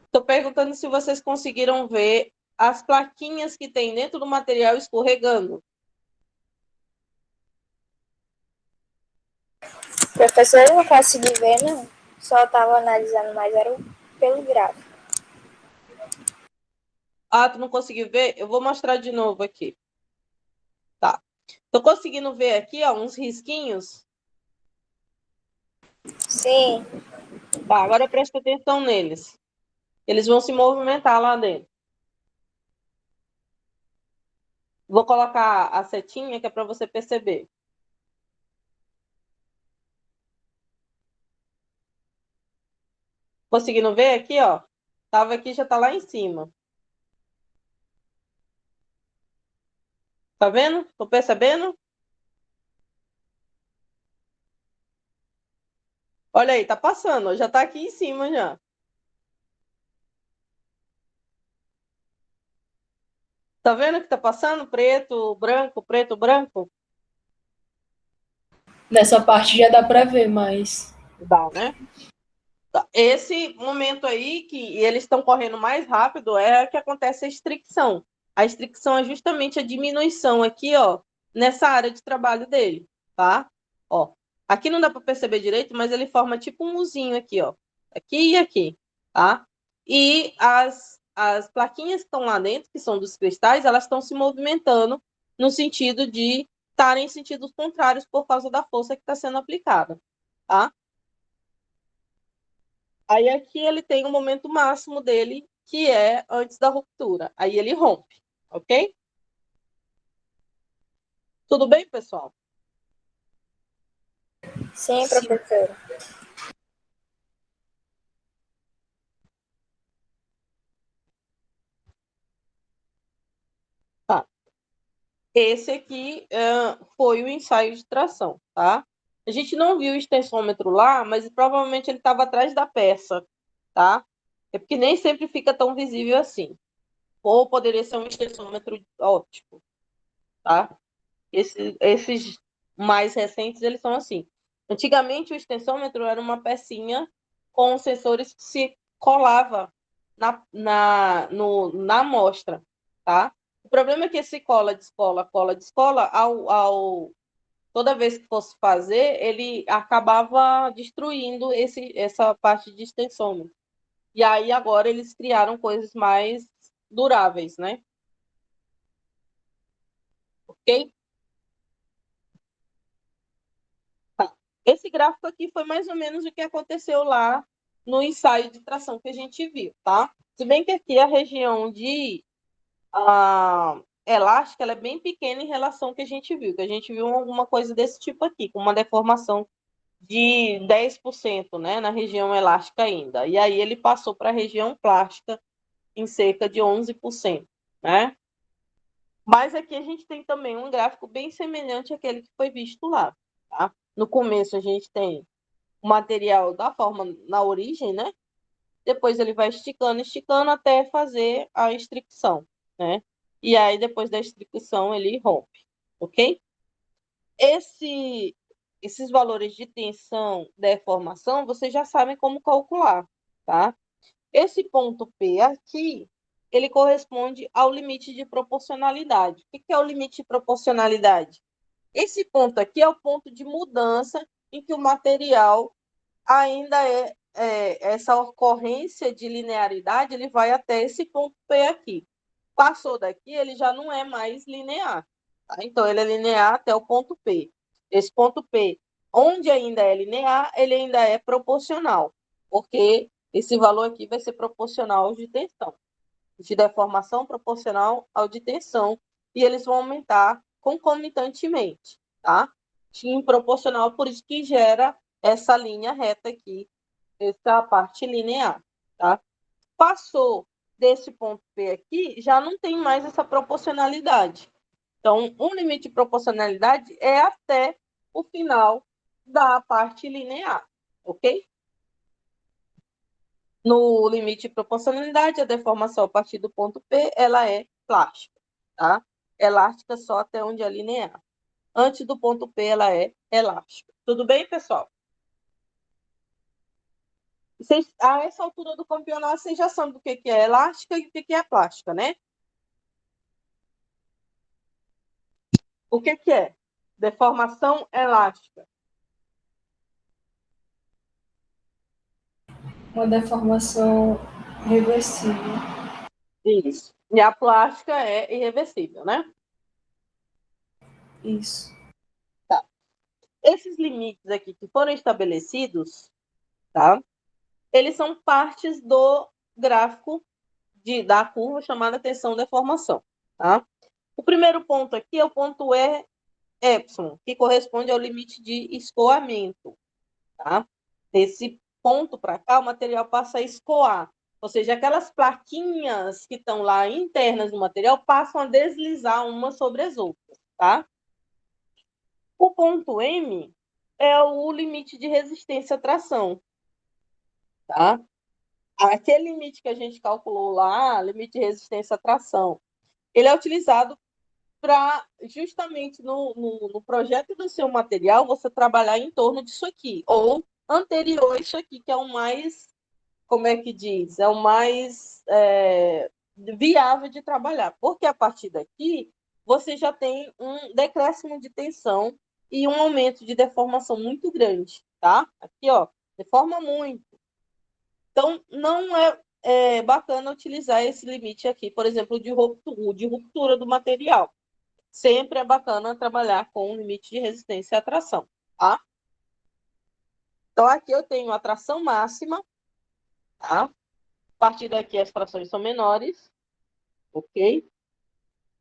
A: Estou perguntando se vocês conseguiram ver as plaquinhas que tem dentro do material escorregando.
B: Professor, eu não consegui ver, não. Só estava analisando, mas era pelo gráfico.
A: Ah, tu não conseguiu ver? Eu vou mostrar de novo aqui. Tá. Tô conseguindo ver aqui, ó, uns risquinhos.
B: Sim,
A: Tá, agora presta atenção neles. Eles vão se movimentar lá dentro. Vou colocar a setinha que é para você perceber. Conseguindo ver aqui, ó? Tava aqui, já tá lá em cima. Tá vendo? Tô percebendo? Olha aí, tá passando, já tá aqui em cima já. Tá vendo que tá passando? Preto, branco, preto, branco?
D: Nessa parte já dá para ver, mas
A: Dá, né? Tá. Esse momento aí, que eles estão correndo mais rápido, é que acontece a estricção. A estricção é justamente a diminuição aqui, ó, nessa área de trabalho dele, tá? Ó, aqui não dá para perceber direito, mas ele forma tipo um uzinho aqui, ó. Aqui e aqui, tá? E as plaquinhas que estão lá dentro, que são dos cristais, elas estão se movimentando no sentido de estarem em sentidos contrários por causa da força que está sendo aplicada, tá? Aí aqui ele tem o momento máximo dele, que é antes da ruptura. Aí ele rompe, ok? Tudo bem, pessoal?
B: sim, professor.
A: Tá. Esse aqui foi o ensaio de tração, tá? A gente não viu o extensômetro lá, mas provavelmente ele estava atrás da peça, tá? É porque nem sempre fica tão visível assim. Ou poderia ser um extensômetro óptico, tá? Esses mais recentes, eles são assim. Antigamente, o extensômetro era uma pecinha com sensores que se colava na amostra, tá? O problema é que esse cola, descola, toda vez que fosse fazer, ele acabava destruindo essa parte de extensômetro. E aí, agora, eles criaram coisas mais duráveis, né? Ok? Esse gráfico aqui foi mais ou menos o que aconteceu lá no ensaio de tração que a gente viu, tá? Se bem que aqui a região de elástica ela é bem pequena em relação ao que a gente viu. Que a gente viu alguma coisa desse tipo aqui, com uma deformação de 10%, né, na região elástica ainda. E aí ele passou para a região plástica em cerca de 11%, né? Mas aqui a gente tem também um gráfico bem semelhante àquele que foi visto lá, tá? No começo a gente tem o material da forma na origem, né? Depois ele vai esticando, esticando até fazer a estricção, né? E aí depois da estricção ele rompe, ok? Esses valores de tensão, deformação, vocês já sabem como calcular, tá? Esse ponto P aqui, ele corresponde ao limite de proporcionalidade. O que é o limite de proporcionalidade? Esse ponto aqui é o ponto de mudança em que o material ainda essa ocorrência de linearidade, ele vai até esse ponto P aqui. Passou daqui, ele já não é mais linear. Tá? Então, ele é linear até o ponto P. Esse ponto P, onde ainda é linear, ele ainda é proporcional, porque esse valor aqui vai ser proporcional ao de tensão. De deformação proporcional ao de tensão, e eles vão aumentar concomitantemente, tá? Em proporcional, por isso que gera essa linha reta aqui, essa parte linear, tá? Passou desse ponto P aqui, já não tem mais essa proporcionalidade. Então, o limite de proporcionalidade é até o final da parte linear, ok? No limite de proporcionalidade, a deformação a partir do ponto P, ela é plástica, tá? Elástica só até onde é linear. Antes do ponto P, ela é elástica. Tudo bem, pessoal? A essa altura do campeonato, vocês já sabem o que é elástica e o que é plástica, né? O que é? Deformação elástica.
D: Uma deformação reversível.
A: Isso. E a plástica é irreversível, né?
D: Isso.
A: Tá. Esses limites aqui que foram estabelecidos, tá? Eles são partes do gráfico da curva chamada tensão-deformação, tá? O primeiro ponto aqui é o ponto epsilon, que corresponde ao limite de escoamento, tá? Desse ponto para cá, o material passa a escoar, ou seja, aquelas plaquinhas que estão lá internas do material passam a deslizar umas sobre as outras, tá? O ponto M é o limite de resistência à tração, tá? Aquele limite que a gente calculou lá, limite de resistência à tração, ele é utilizado para, justamente no projeto do seu material, você trabalhar em torno disso aqui, ou anterior a isso aqui, que é o mais, como é que diz? É o mais viável de trabalhar, porque a partir daqui, você já tem um decréscimo de tensão e um aumento de deformação muito grande, tá? Aqui, ó, deforma muito. Então, não é bacana utilizar esse limite aqui, por exemplo, de ruptura do material. Sempre é bacana trabalhar com um limite de resistência à tração, tá? Então, aqui eu tenho a tração máxima, tá? A partir daqui as frações são menores, ok?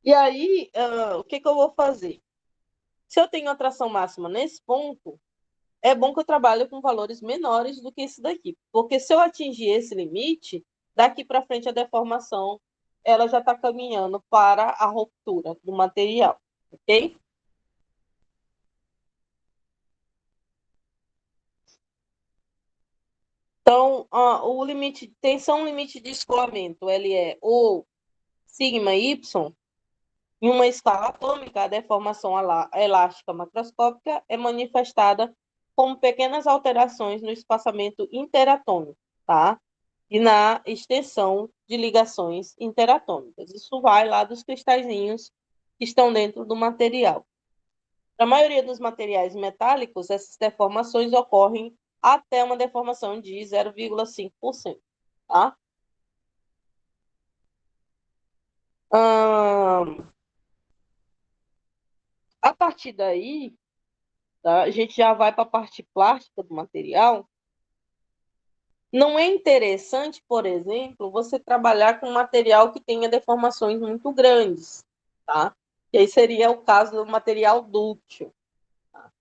A: E aí, o que eu vou fazer? Se eu tenho a tração máxima nesse ponto, é bom que eu trabalhe com valores menores do que esse daqui, porque se eu atingir esse limite, daqui para frente a deformação ela já está caminhando para a ruptura do material, ok? Então, o limite, tensão limite de escoamento, ele é ou sigma y, em uma escala atômica, a deformação elástica macroscópica é manifestada como pequenas alterações no espaçamento interatômico, tá? E na extensão de ligações interatômicas. Isso vai lá dos cristalzinhos que estão dentro do material. Na maioria dos materiais metálicos, essas deformações ocorrem até uma deformação de 0,5%, tá? A partir daí, tá, a gente já vai para a parte plástica do material. Não é interessante, por exemplo, você trabalhar com material que tenha deformações muito grandes, tá? E aí seria o caso do material dúctil. Tá?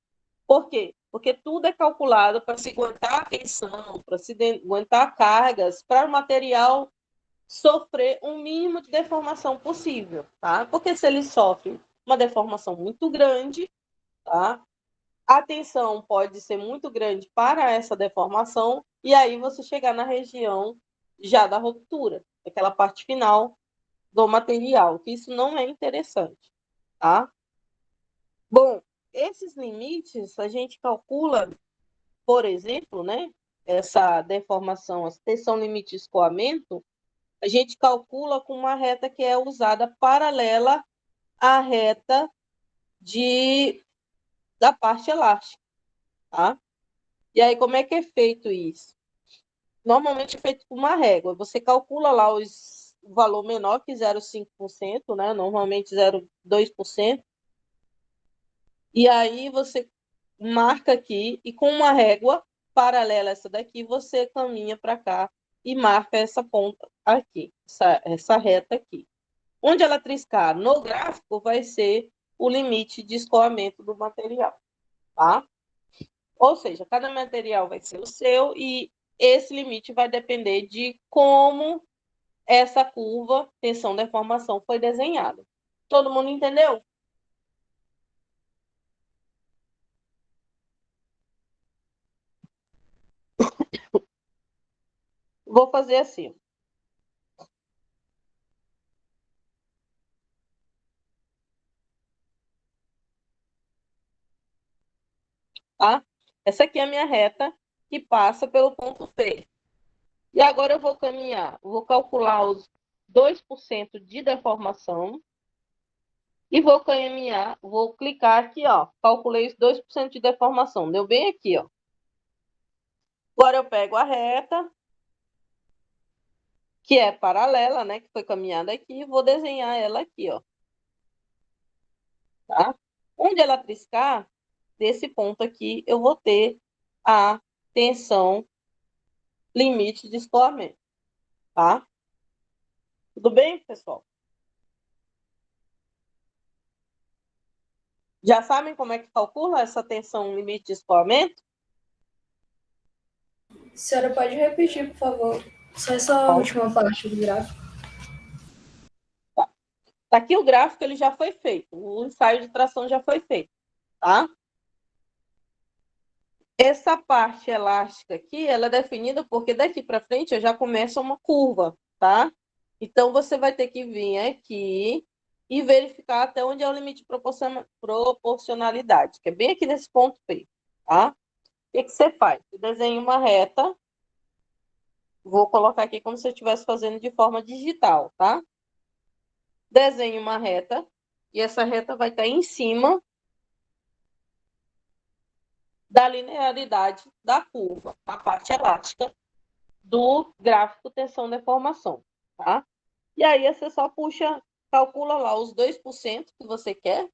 A: Por quê? Porque tudo é calculado para se aguentar a tensão, para se aguentar cargas, para o material sofrer um mínimo de deformação possível, tá? Porque se ele sofre uma deformação muito grande, tá? A tensão pode ser muito grande para essa deformação e aí você chegar na região já da ruptura, aquela parte final do material, que isso não é interessante, tá? Bom, esses limites a gente calcula, por exemplo, né, essa deformação, a tensão limite de escoamento, a gente calcula com uma reta que é usada paralela à reta da parte elástica, tá? E aí, como é que é feito isso? Normalmente é feito com uma régua. Você calcula lá o valor menor que 0,5%, né? Normalmente 0,2%. E aí você marca aqui e com uma régua paralela a essa daqui, você caminha para cá e marca essa ponta aqui, essa reta aqui. Onde ela triscar no gráfico vai ser o limite de escoamento do material, tá? Ou seja, cada material vai ser o seu e esse limite vai depender de como essa curva tensão-deformação foi desenhada. Todo mundo entendeu? Vou fazer assim. Tá? Essa aqui é a minha reta que passa pelo ponto P. E agora eu vou caminhar, vou calcular os 2% de deformação e vou caminhar, vou clicar aqui, ó, calculei os 2% de deformação, deu bem aqui, ó. Agora eu pego a reta, que é paralela, né, que foi caminhada aqui, e vou desenhar ela aqui, ó. Tá? Onde ela triscar, desse ponto aqui, eu vou ter a tensão limite de escoamento, tá? Tudo bem, pessoal? Já sabem como é que calcula essa tensão limite de escoamento?
D: A senhora pode repetir, por favor? Só essa última parte do gráfico.
A: Tá. Aqui o gráfico ele já foi feito, o ensaio de tração já foi feito, tá? Essa parte elástica aqui, ela é definida porque daqui para frente já começa uma curva, tá? Então, você vai ter que vir aqui e verificar até onde é o limite de proporcionalidade, que é bem aqui nesse ponto P, tá? O que você faz? Você desenha uma reta, vou colocar aqui como se eu estivesse fazendo de forma digital, tá? Desenha uma reta, e essa reta vai estar em cima da linearidade da curva, a parte elástica do gráfico tensão-deformação, tá? E aí você só puxa, calcula lá os 2% que você quer,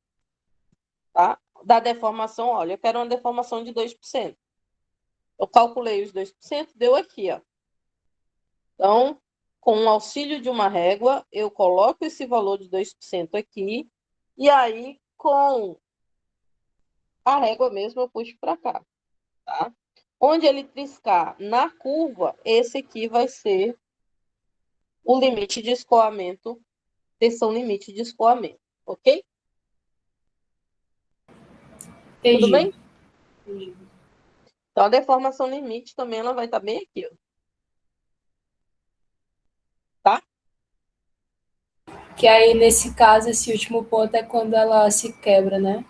A: tá? Da deformação, olha, eu quero uma deformação de 2%. Eu calculei os 2%, deu aqui, ó. Então, com o auxílio de uma régua, eu coloco esse valor de 2% aqui, e aí, com a régua mesmo, eu puxo para cá, tá? Onde ele triscar na curva, esse aqui vai ser o limite de escoamento, tensão limite de escoamento, ok?
D: Entendi.
A: Tudo bem?
D: Entendi.
A: Então, a deformação limite também ela vai estar bem aqui, ó.
D: Que aí, nesse caso, esse último ponto é quando ela se quebra, né?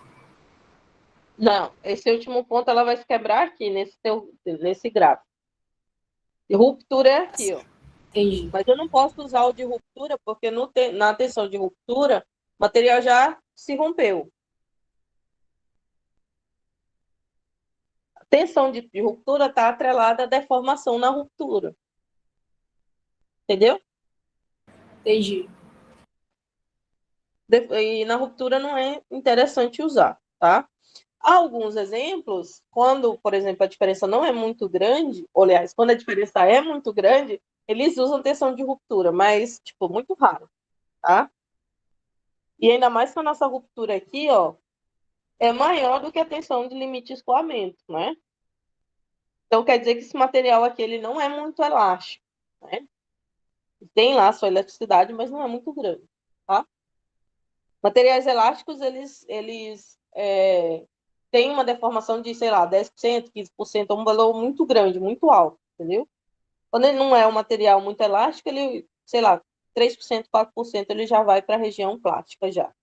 A: Não, esse último ponto ela vai se quebrar aqui, nesse gráfico. E ruptura é aqui, ó.
D: Entendi.
A: Mas eu não posso usar o de ruptura, porque na tensão de ruptura, o material já se rompeu. A tensão de ruptura está atrelada à deformação na ruptura. Entendeu?
D: Entendi.
A: E na ruptura não é interessante usar, tá? Há alguns exemplos, quando, por exemplo, a diferença não é muito grande, ou, aliás, quando a diferença é muito grande, eles usam tensão de ruptura, mas, tipo, muito raro, tá? E ainda mais que a nossa ruptura aqui, ó, é maior do que a tensão de limite de escoamento, né? Então, quer dizer que esse material aqui, ele não é muito elástico, né? Tem lá a sua elasticidade, mas não é muito grande, tá? Materiais elásticos, eles têm uma deformação de, sei lá, 10%, 15%, é um valor muito grande, muito alto, entendeu? Quando ele não é um material muito elástico, ele, sei lá, 3%, 4%, ele já vai para a região plástica já,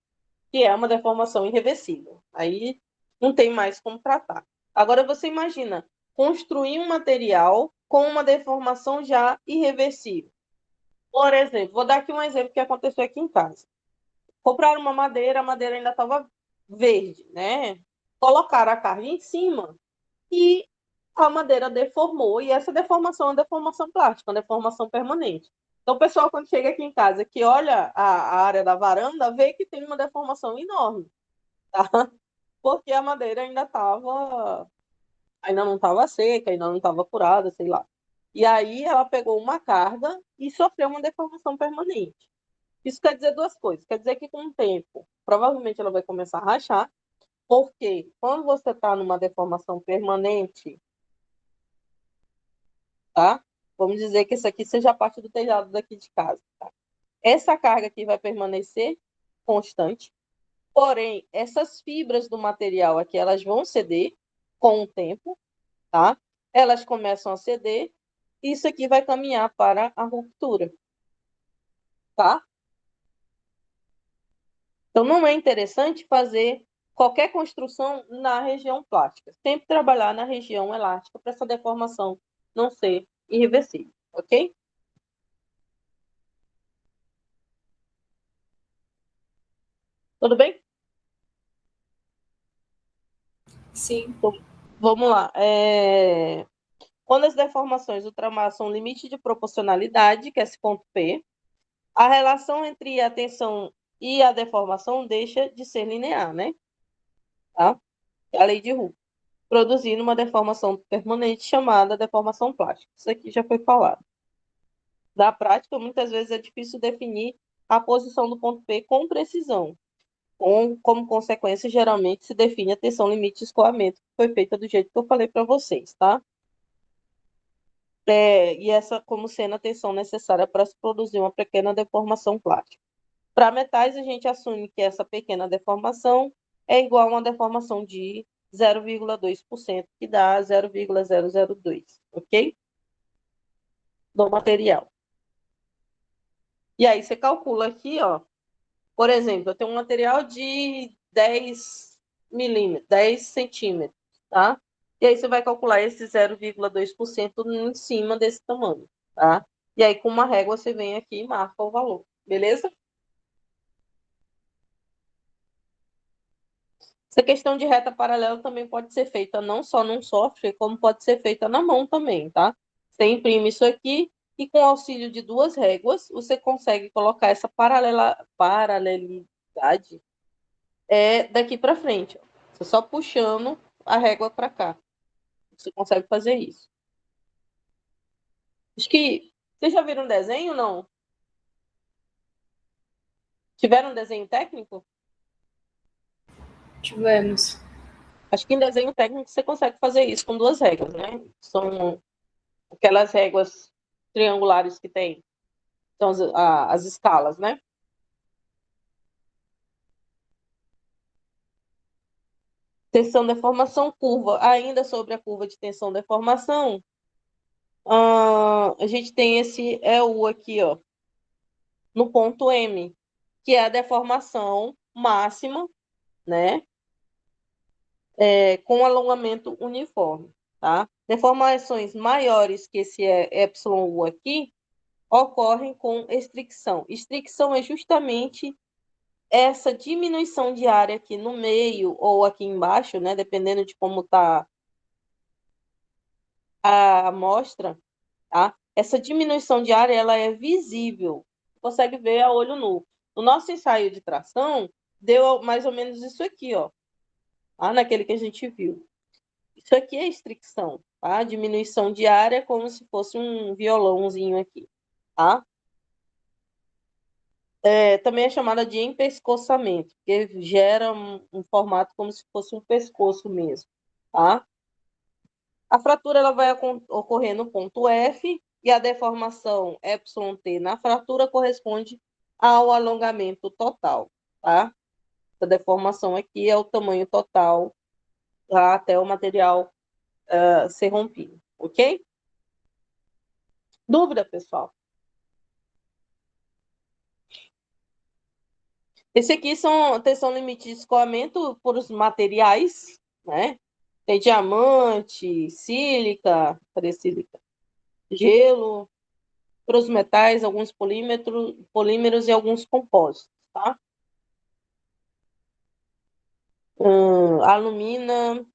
A: que é uma deformação irreversível. Aí não tem mais como tratar. Agora você imagina construir um material com uma deformação já irreversível. Por exemplo, vou dar aqui um exemplo que aconteceu aqui em casa. Compraram uma madeira, a madeira ainda estava verde, né? Colocaram a carne em cima e a madeira deformou, e essa deformação é uma deformação plástica, uma deformação permanente. Então, o pessoal, quando chega aqui em casa, que olha a área da varanda, vê que tem uma deformação enorme, tá? Porque a madeira ainda não estava seca, ainda não estava curada, sei lá. E aí ela pegou uma carga e sofreu uma deformação permanente. Isso quer dizer duas coisas. Quer dizer que com o tempo, provavelmente ela vai começar a rachar, porque quando você está numa deformação permanente, tá? Vamos dizer que isso aqui seja parte do telhado daqui de casa, tá? Essa carga aqui vai permanecer constante, porém, essas fibras do material aqui, elas vão ceder com o tempo, tá? Elas começam a ceder, e isso aqui vai caminhar para a ruptura, tá? Então, não é interessante fazer qualquer construção na região plástica. Sempre trabalhar na região elástica para essa deformação não ser irreversível, ok? Tudo bem?
D: Sim.
A: Então, vamos lá. Quando as deformações ultrapassam o limite de proporcionalidade, que é esse ponto P, a relação entre a tensão e a deformação deixa de ser linear, né? Tá? É a lei de Hooke, produzindo uma deformação permanente chamada deformação plástica. Isso aqui já foi falado. Na prática, muitas vezes é difícil definir a posição do ponto P com precisão. Como consequência, geralmente se define a tensão limite de escoamento, que foi feita do jeito que eu falei para vocês, tá? E essa como sendo a tensão necessária para se produzir uma pequena deformação plástica. Para metais, a gente assume que essa pequena deformação é igual a uma deformação de 0,2%, que dá 0,002, ok? Do material. E aí você calcula aqui, ó. Por exemplo, eu tenho um material de 10 milímetros, 10 centímetros, tá? E aí você vai calcular esse 0,2% em cima desse tamanho, tá? E aí com uma régua você vem aqui e marca o valor, beleza? Essa questão de reta paralela também pode ser feita não só num software, como pode ser feita na mão também, tá? Você imprime isso aqui e com o auxílio de duas réguas, você consegue colocar essa paralelidade daqui para frente. Ó. Você só puxando a régua para cá. Você consegue fazer isso. Acho que vocês já viram um desenho, não? Tiveram um desenho técnico?
D: Tivemos.
A: Acho que em desenho técnico você consegue fazer isso com duas réguas, né? São aquelas réguas triangulares que tem. São as escalas, né? Tensão, deformação, curva. Ainda sobre a curva de tensão, deformação, a gente tem esse EU aqui, ó, no ponto M. que é a deformação máxima, né? Com alongamento uniforme, tá? Deformações maiores que esse εu aqui ocorrem com estricção. Estricção é justamente essa diminuição de área aqui no meio ou aqui embaixo, né? Dependendo de como está a amostra, tá? Essa diminuição de área ela é visível, consegue ver a olho nu. No nosso ensaio de tração, deu mais ou menos isso aqui, ó, tá? Naquele que a gente viu. Isso aqui é estricção, tá? Diminuição de área como se fosse um violãozinho aqui, tá? Também é chamada de empescoçamento, porque gera um formato como se fosse um pescoço mesmo, tá? A fratura ela vai ocorrer no ponto F e a deformação εt na fratura corresponde ao alongamento total, tá? A deformação aqui é o tamanho total, tá? Até o material ser rompido, ok? Dúvida, pessoal? Esse aqui são tensão limite de escoamento por os materiais, né? Tem diamante, sílica, sílica, gelo, para os metais, alguns polímeros e alguns compósitos, tá? Alumina,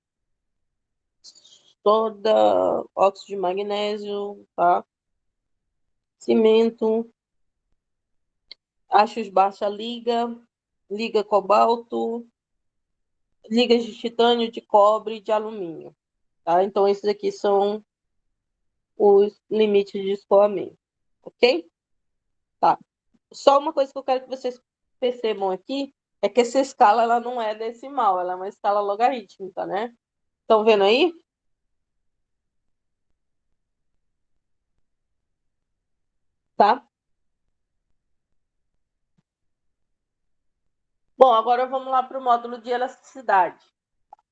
A: soda, óxido de magnésio, tá? Cimento, achos baixa liga cobalto, ligas de titânio, de cobre e de alumínio, tá? Então, esses aqui são os limites de escoamento, ok? Tá. Só uma coisa que eu quero que vocês percebam aqui é que essa escala ela não é decimal, ela é uma escala logarítmica, né? Estão vendo aí? Tá? Bom, agora vamos lá para o módulo de elasticidade.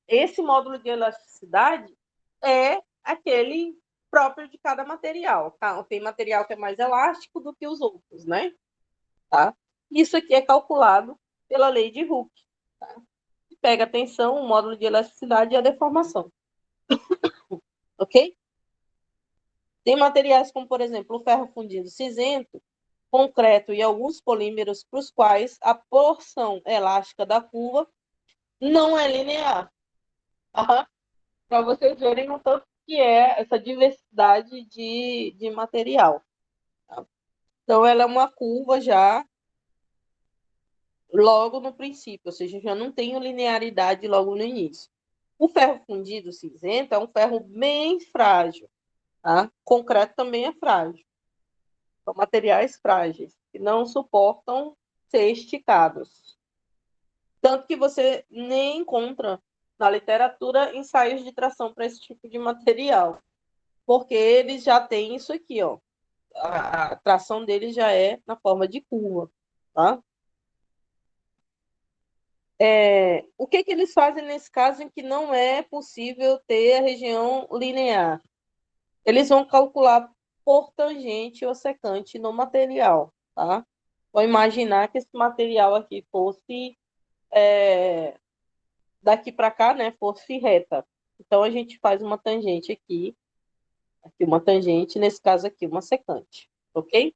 A: Esse módulo de elasticidade é aquele próprio de cada material. Tá? Tem material que é mais elástico do que os outros, né? Tá? Isso aqui é calculado pela lei de Hooke. Tá? Pega a tensão, o módulo de elasticidade e a deformação. Ok? Tem materiais como, por exemplo, o ferro fundido cinzento, concreto e alguns polímeros para os quais a porção elástica da curva não é linear. Para vocês verem o tanto que é essa diversidade de material. Tá? Então, ela é uma curva já logo no princípio, ou seja, já não tem linearidade logo no início. O ferro fundido cinzento é um ferro bem frágil. Tá? Concreto também é frágil. São materiais frágeis, que não suportam ser esticados. Tanto que você nem encontra na literatura ensaios de tração para esse tipo de material, porque eles já têm isso aqui, ó. A tração deles já é na forma de curva, tá? O que eles fazem nesse caso em que não é possível ter a região linear? Eles vão calcular por tangente ou secante no material, tá? Vou imaginar que esse material aqui fosse daqui para cá, né, fosse reta. Então, a gente faz uma tangente aqui uma tangente, nesse caso aqui, uma secante, ok?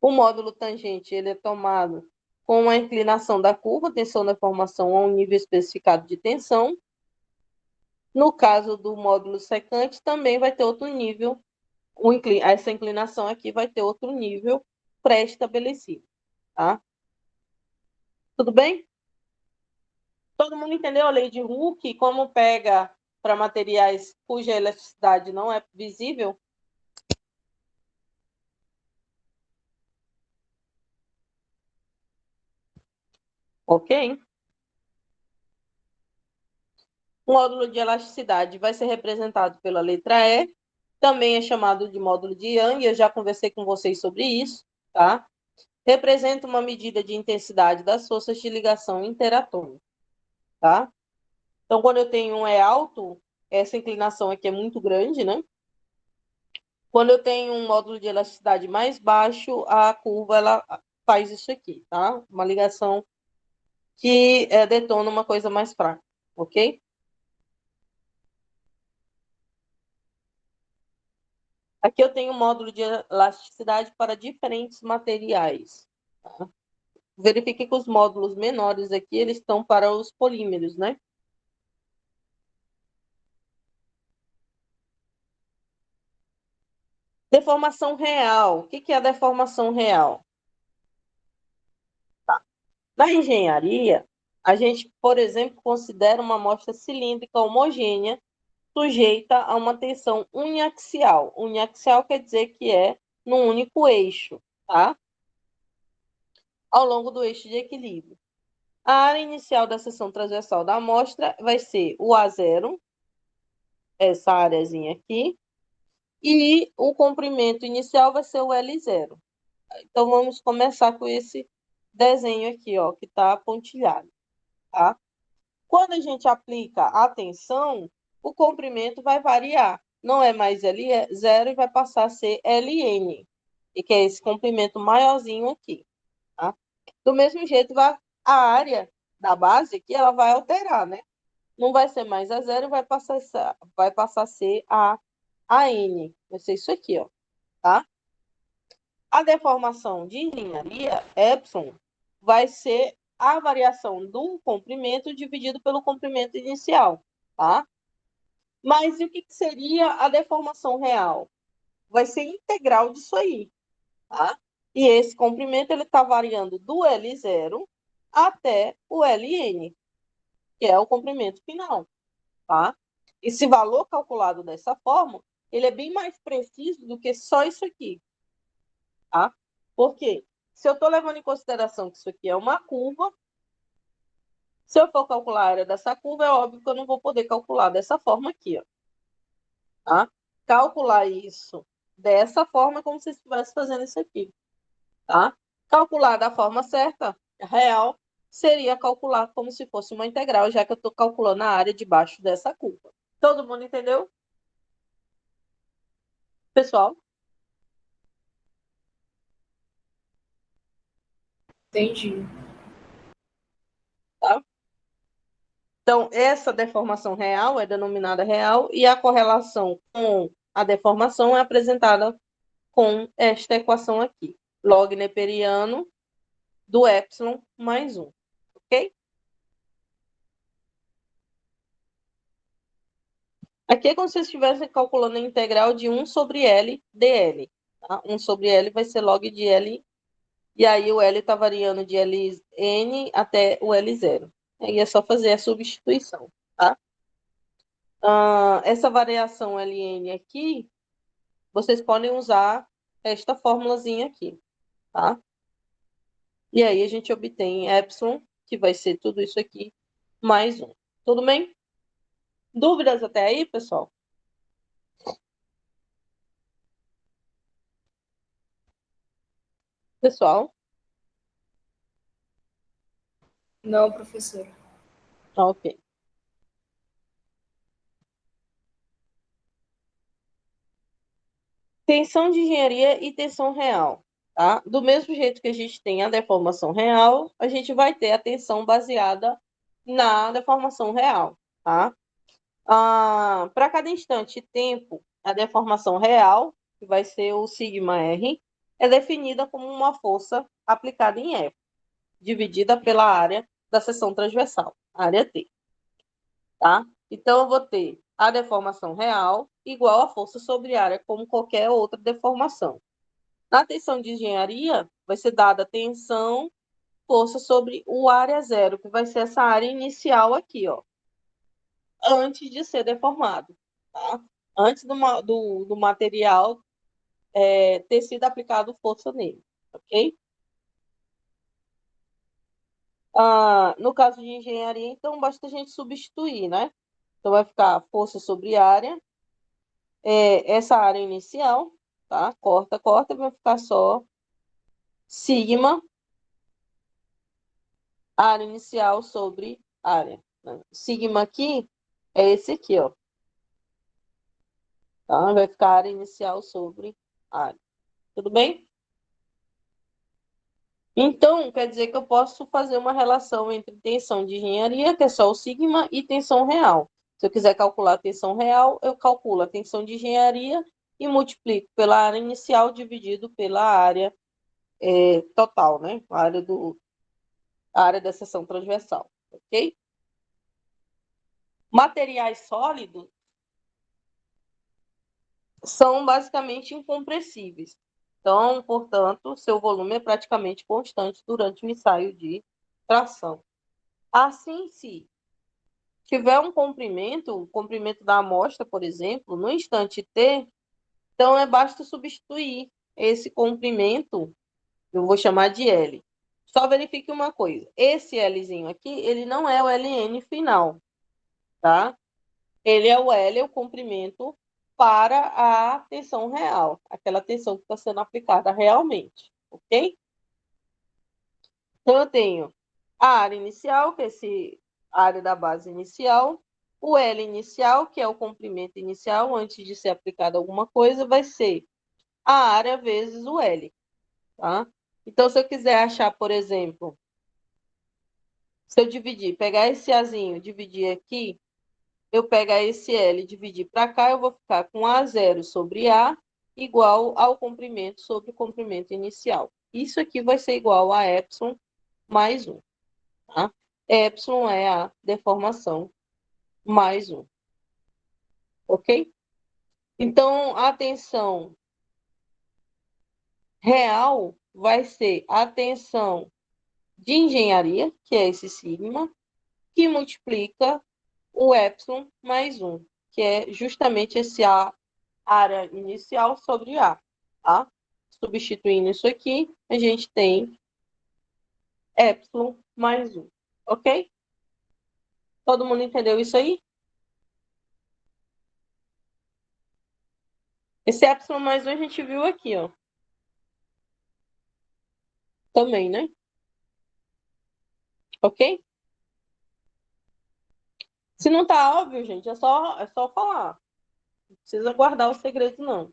A: O módulo tangente, ele é tomado com a inclinação da curva, tensão da formação a um nível especificado de tensão. No caso do módulo secante, também vai ter outro nível, essa inclinação aqui vai ter outro nível pré-estabelecido, tá? Tudo bem? Todo mundo entendeu a lei de Hooke? Como pega para materiais cuja elasticidade não é visível? Ok? O módulo de elasticidade vai ser representado pela letra E, também é chamado de módulo de Young, eu já conversei com vocês sobre isso, tá? Representa uma medida de intensidade das forças de ligação interatômica, tá? Então, quando eu tenho um E alto, essa inclinação aqui é muito grande, né? Quando eu tenho um módulo de elasticidade mais baixo, a curva ela faz isso aqui, tá? Uma ligação que detona uma coisa mais fraca, ok? Aqui eu tenho um módulo de elasticidade para diferentes materiais. Tá? Verifique que os módulos menores aqui, eles estão para os polímeros, né? Deformação real. O que é a deformação real? Tá. Na engenharia, a gente, por exemplo, considera uma amostra cilíndrica homogênea sujeita a uma tensão uniaxial. Uniaxial quer dizer que é num único eixo, tá? Ao longo do eixo de equilíbrio. A área inicial da seção transversal da amostra vai ser o A0, essa áreazinha aqui, e o comprimento inicial vai ser o L0. Então, vamos começar com esse desenho aqui, ó, que está pontilhado, tá? Quando a gente aplica a tensão, o comprimento vai variar. Não é mais L0 e vai passar a ser Ln, e que é esse comprimento maiorzinho aqui, tá? Do mesmo jeito, a área da base aqui, ela vai alterar, né? Não vai ser mais a 0 e vai passar a ser a N. Vai ser isso aqui, ó, tá? A deformação de engenharia, epsilon, vai ser a variação do comprimento dividido pelo comprimento inicial, tá? Mas e o que seria a deformação real? Vai ser integral disso aí, tá? E esse comprimento ele está variando do L0 até o Ln, que é o comprimento final, tá? Esse valor calculado dessa forma, ele é bem mais preciso do que só isso aqui, tá? Por quê? Se eu estou levando em consideração que isso aqui é uma curva, se eu for calcular a área dessa curva, é óbvio que eu não vou poder calcular dessa forma aqui, ó, tá? Calcular isso dessa forma é como se estivesse fazendo isso aqui, tá? Calcular da forma certa, real, seria calcular como se fosse uma integral, já que eu estou calculando a área debaixo dessa curva. Todo mundo entendeu? Pessoal?
D: Entendi.
A: Tá? Então, essa deformação real é denominada real e a correlação com a deformação é apresentada com esta equação aqui. Log neperiano do epsilon mais 1. Ok? Aqui é como se estivesse calculando a integral de 1 sobre L dl. Tá? 1 sobre L vai ser log de L. E aí o L está variando de Ln até o L0. Aí é só fazer a substituição. Tá? Essa variação Ln aqui, vocês podem usar esta formulazinha aqui. Tá? E aí a gente obtém epsilon, que vai ser tudo isso aqui, mais 1. Tudo bem? Dúvidas até aí, pessoal? Pessoal?
D: Não, professor.
A: Ok. Tensão de engenharia e tensão real. Tá? Do mesmo jeito que a gente tem a deformação real, a gente vai ter a tensão baseada na deformação real. Tá? Para cada instante de tempo, a deformação real, que vai ser o sigma R, é definida como uma força aplicada em F, dividida pela área da seção transversal, área T. Tá? Então, eu vou ter a deformação real igual a força sobre área, como qualquer outra deformação. Na tensão de engenharia, vai ser dada a tensão, força sobre o área zero, que vai ser essa área inicial aqui, ó, antes de ser deformado. Tá? Antes do material ter sido aplicado força nele. Ok? No caso de engenharia, então, basta a gente substituir, né? Então, vai ficar força sobre área, essa área inicial, tá? Corta, corta, vai ficar só sigma, área inicial sobre área. Né? Sigma aqui é esse aqui, ó. tá? Vai ficar área inicial sobre área. Tudo bem? Então, quer dizer que eu posso fazer uma relação entre tensão de engenharia, que é só o sigma, e tensão real. Se eu quiser calcular a tensão real, eu calculo a tensão de engenharia e multiplico pela área inicial dividido pela área total, né? A área da seção transversal, ok? Materiais sólidos são basicamente incompressíveis. Então, portanto, seu volume é praticamente constante durante o ensaio de tração. Assim, se tiver um comprimento, o comprimento da amostra, por exemplo, no instante t, então basta substituir esse comprimento, eu vou chamar de L. Só verifique uma coisa, esse Lzinho aqui, ele não é o Ln final, tá? Ele é o comprimento para a tensão real, aquela tensão que está sendo aplicada realmente, ok? Então, eu tenho a área inicial, que é a área da base inicial, o L inicial, que é o comprimento inicial, antes de ser aplicada alguma coisa, vai ser a área vezes o L, tá? Então, se eu quiser achar, por exemplo, se eu pegar esse Azinho, dividir aqui, eu pegar esse L e dividir para cá, eu vou ficar com A0 sobre A igual ao comprimento sobre o comprimento inicial. Isso aqui vai ser igual a epsilon mais 1. Tá? Epsilon é a deformação mais 1. Ok? Então, a tensão real vai ser a tensão de engenharia, que é esse sigma, que multiplica o epsilon mais 1, que é justamente esse A, área inicial sobre A. Tá? Substituindo isso aqui, a gente tem epsilon mais 1. Ok? Todo mundo entendeu isso aí? Esse epsilon mais 1 a gente viu aqui, ó. Também, né? Ok? Se não tá óbvio, gente, é só falar. Não precisa guardar o segredo, não.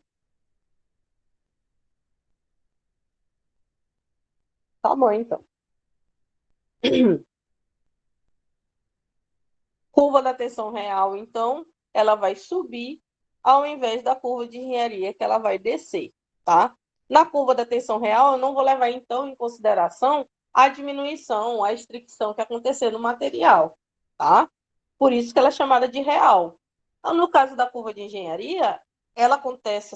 A: Tá bom, então. Curva da tensão real, então, ela vai subir ao invés da curva de engenharia, que ela vai descer, tá? Na curva da tensão real, eu não vou levar, então, em consideração a diminuição, a estricção que acontecer no material, tá? Por isso que ela é chamada de real. Então, no caso da curva de engenharia, ela acontece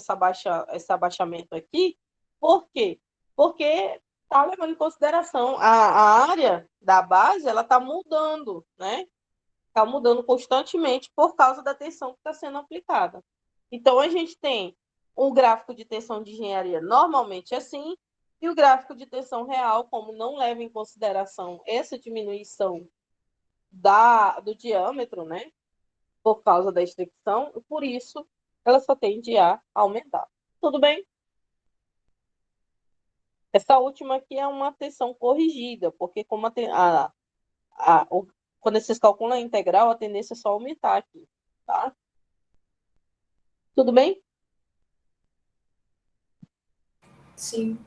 A: esse abaixamento aqui, por quê? Porque está levando em consideração a área da base, ela está mudando, né? Está mudando constantemente por causa da tensão que está sendo aplicada. Então, a gente tem um gráfico de tensão de engenharia normalmente assim, e o gráfico de tensão real, como não leva em consideração essa diminuição do diâmetro, né, por causa da estricção, e por isso ela só tende a aumentar. Tudo bem? Essa última aqui é uma tensão corrigida, porque como quando vocês calculam a integral, a tendência é só aumentar aqui, tá? Tudo bem?
D: Sim.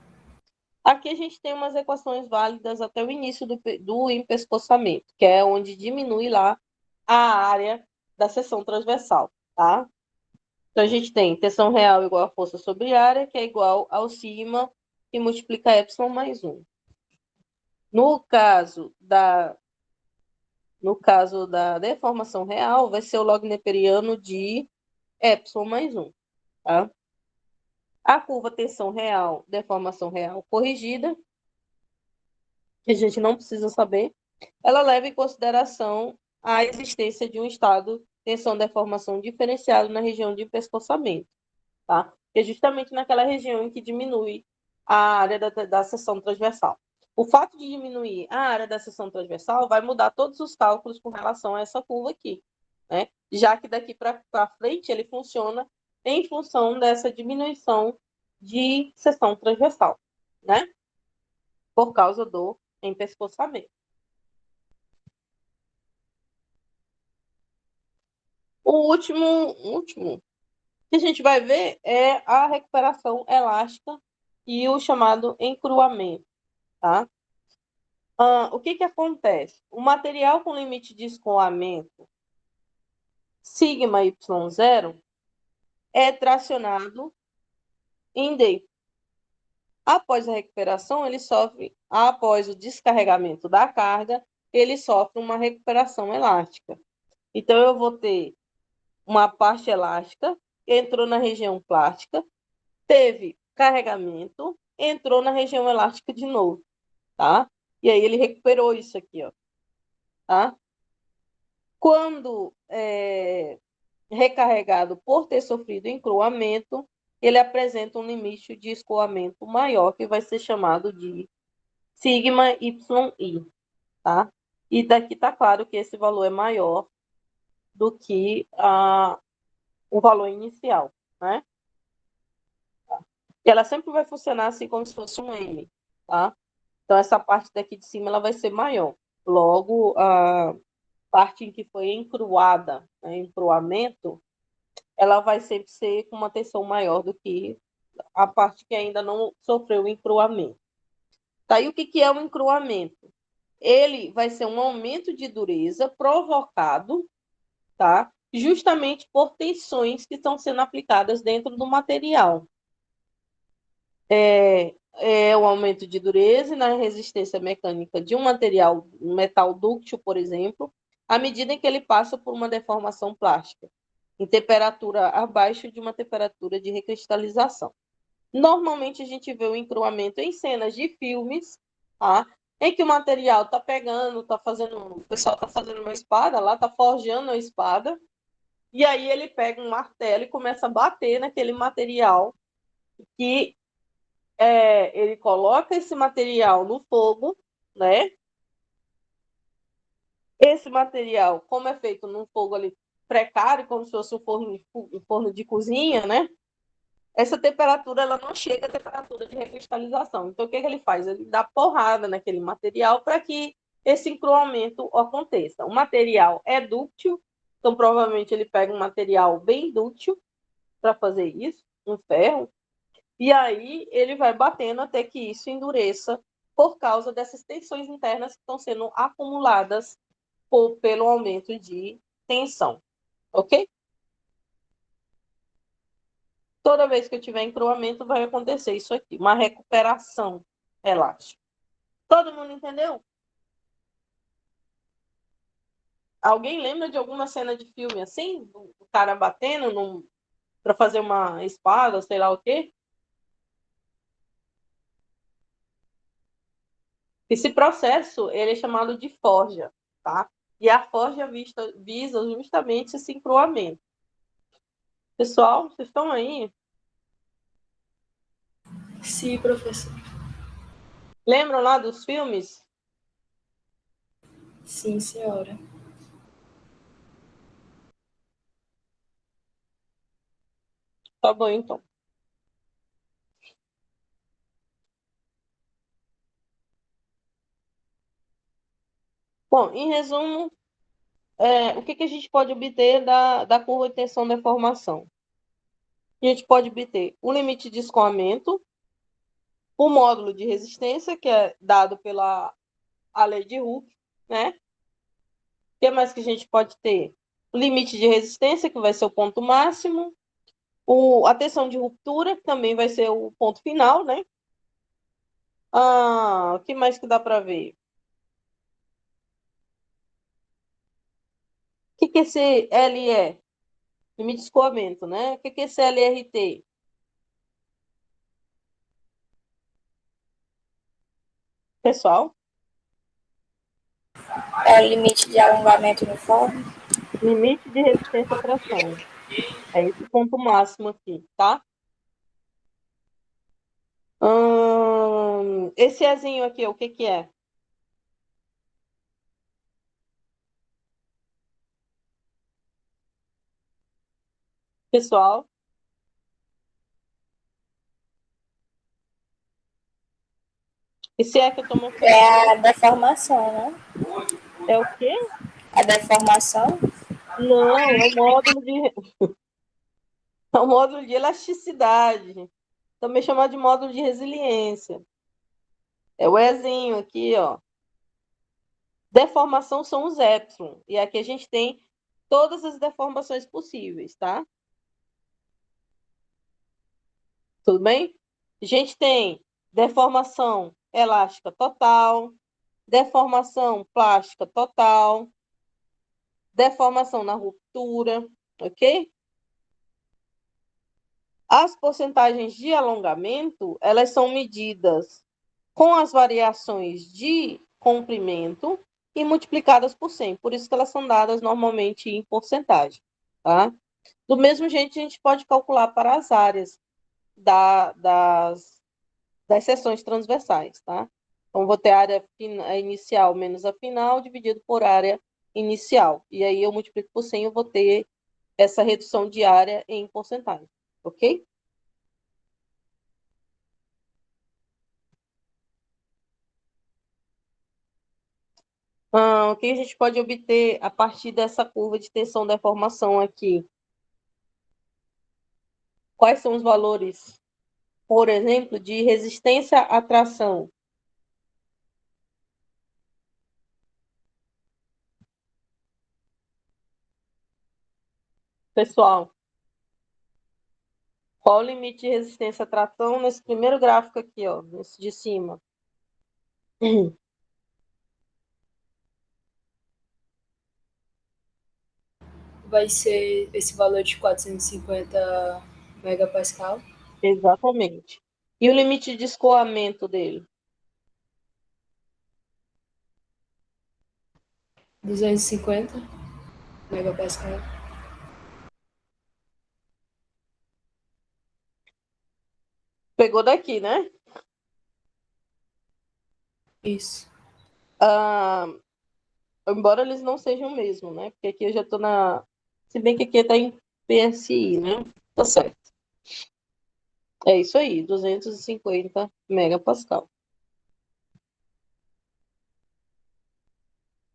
A: Aqui a gente tem umas equações válidas até o início do empescoçamento, que é onde diminui lá a área da seção transversal, tá? Então, a gente tem tensão real igual a força sobre área, que é igual ao sigma, que multiplica epsilon mais 1. No caso da deformação real, vai ser o log neperiano de epsilon mais 1. Tá? A curva tensão real, deformação real corrigida, que a gente não precisa saber, ela leva em consideração a existência de um estado tensão-deformação diferenciado na região de pescoçamento, tá? Que é justamente naquela região em que diminui a área da seção transversal. O fato de diminuir a área da seção transversal vai mudar todos os cálculos com relação a essa curva aqui, né? Já que daqui para frente ele funciona em função dessa diminuição de seção transversal, né? Por causa do empescoçamento. O último que a gente vai ver é a recuperação elástica e o chamado encruamento, tá? O que que acontece? O material com limite de escoamento sigma y0 é tracionado em D. Após a recuperação, após o descarregamento da carga, ele sofre uma recuperação elástica. Então, eu vou ter uma parte elástica, entrou na região plástica, teve carregamento, entrou na região elástica de novo, tá? E aí ele recuperou isso aqui, ó, tá? Quando recarregado por ter sofrido encruamento, ele apresenta um limite de escoamento maior, que vai ser chamado de sigma YI, tá? E daqui tá claro que esse valor é maior do que o valor inicial, né? E ela sempre vai funcionar assim como se fosse um M, tá? Então, essa parte daqui de cima ela vai ser maior. Logo, a parte em que foi encruada, né, encruamento, ela vai sempre ser com uma tensão maior do que a parte que ainda não sofreu o encruamento. Tá? E o que é o encruamento? Ele vai ser um aumento de dureza provocado, tá? Justamente por tensões que estão sendo aplicadas dentro do material. É o aumento de dureza e na resistência mecânica de um material, um metal dúctil, por exemplo, à medida em que ele passa por uma deformação plástica, em temperatura abaixo de uma temperatura de recristalização. Normalmente a gente vê o encruamento em cenas de filmes, tá? Em que o material está pegando, o pessoal está fazendo uma espada lá, está forjando uma espada, e aí ele pega um martelo e começa a bater naquele material que ele coloca esse material no fogo, né? Esse material, como é feito num fogo ali precário, como se fosse um forno de cozinha, né? Essa temperatura ela não chega à temperatura de recristalização. Então, o que ele faz? Ele dá porrada naquele material para que esse encruamento aconteça. O material é dúctil, então provavelmente ele pega um material bem dúctil para fazer isso, um ferro, e aí ele vai batendo até que isso endureça por causa dessas tensões internas que estão sendo acumuladas pelo aumento de tensão, ok? Toda vez que eu tiver encruamento, vai acontecer isso aqui, uma recuperação elástica. Todo mundo entendeu? Alguém lembra de alguma cena de filme assim? O cara batendo para fazer uma espada, sei lá o quê? Esse processo ele é chamado de forja, tá? E a forja visa justamente esse encruamento. Pessoal, vocês estão aí?
D: Sim, professor.
A: Lembram lá dos filmes?
D: Sim, senhora.
A: Tá bom, então. Bom, em resumo, o que a gente pode obter da curva de tensão-deformação? A gente pode obter o limite de escoamento, o módulo de resistência, que é dado pela lei de Hooke, né? O que mais que a gente pode ter? O limite de resistência, que vai ser o ponto máximo, a tensão de ruptura, que também vai ser o ponto final, né? O que mais que dá para ver? O que esse LE? Limite de escoamento, né? O que esse LRT? Pessoal?
B: É o limite de alongamento uniforme.
A: Limite de resistência à pressão. É esse ponto máximo aqui, tá? Esse Ezinho aqui, o que que é? Pessoal? Esse é que eu tô mostrando.
B: É a deformação, né?
A: É o quê?
B: A deformação.
A: Não, é o módulo de... É o módulo de elasticidade, também chamado de módulo de resiliência. É o Ezinho aqui, ó. Deformação são os epsilon. E aqui a gente tem todas as deformações possíveis, tá? Tudo bem? A gente tem deformação elástica total, deformação plástica total, deformação na ruptura, ok? As porcentagens de alongamento, elas são medidas com as variações de comprimento e multiplicadas por 100. Por isso que elas são dadas normalmente em porcentagem, tá? Do mesmo jeito, a gente pode calcular para as áreas das seções transversais, tá? Então, vou ter a área inicial menos a final, dividido por área inicial. E aí, eu multiplico por 100, eu vou ter essa redução de área em porcentagem, ok? O que a gente pode obter a partir dessa curva de tensão-deformação aqui? Quais são os valores, por exemplo, de resistência à tração? Pessoal, qual o limite de resistência à tração nesse primeiro gráfico aqui, ó, nesse de cima?
D: Vai ser esse valor de 450 megapascal.
A: Exatamente. E o limite de escoamento dele?
D: 250 megapascal.
A: Pegou daqui, né?
D: Isso.
A: Embora eles não sejam o mesmo, né? Porque aqui eu já estou na... Se bem que aqui está em PSI, né? Tá certo. É isso aí, 250 megapascal.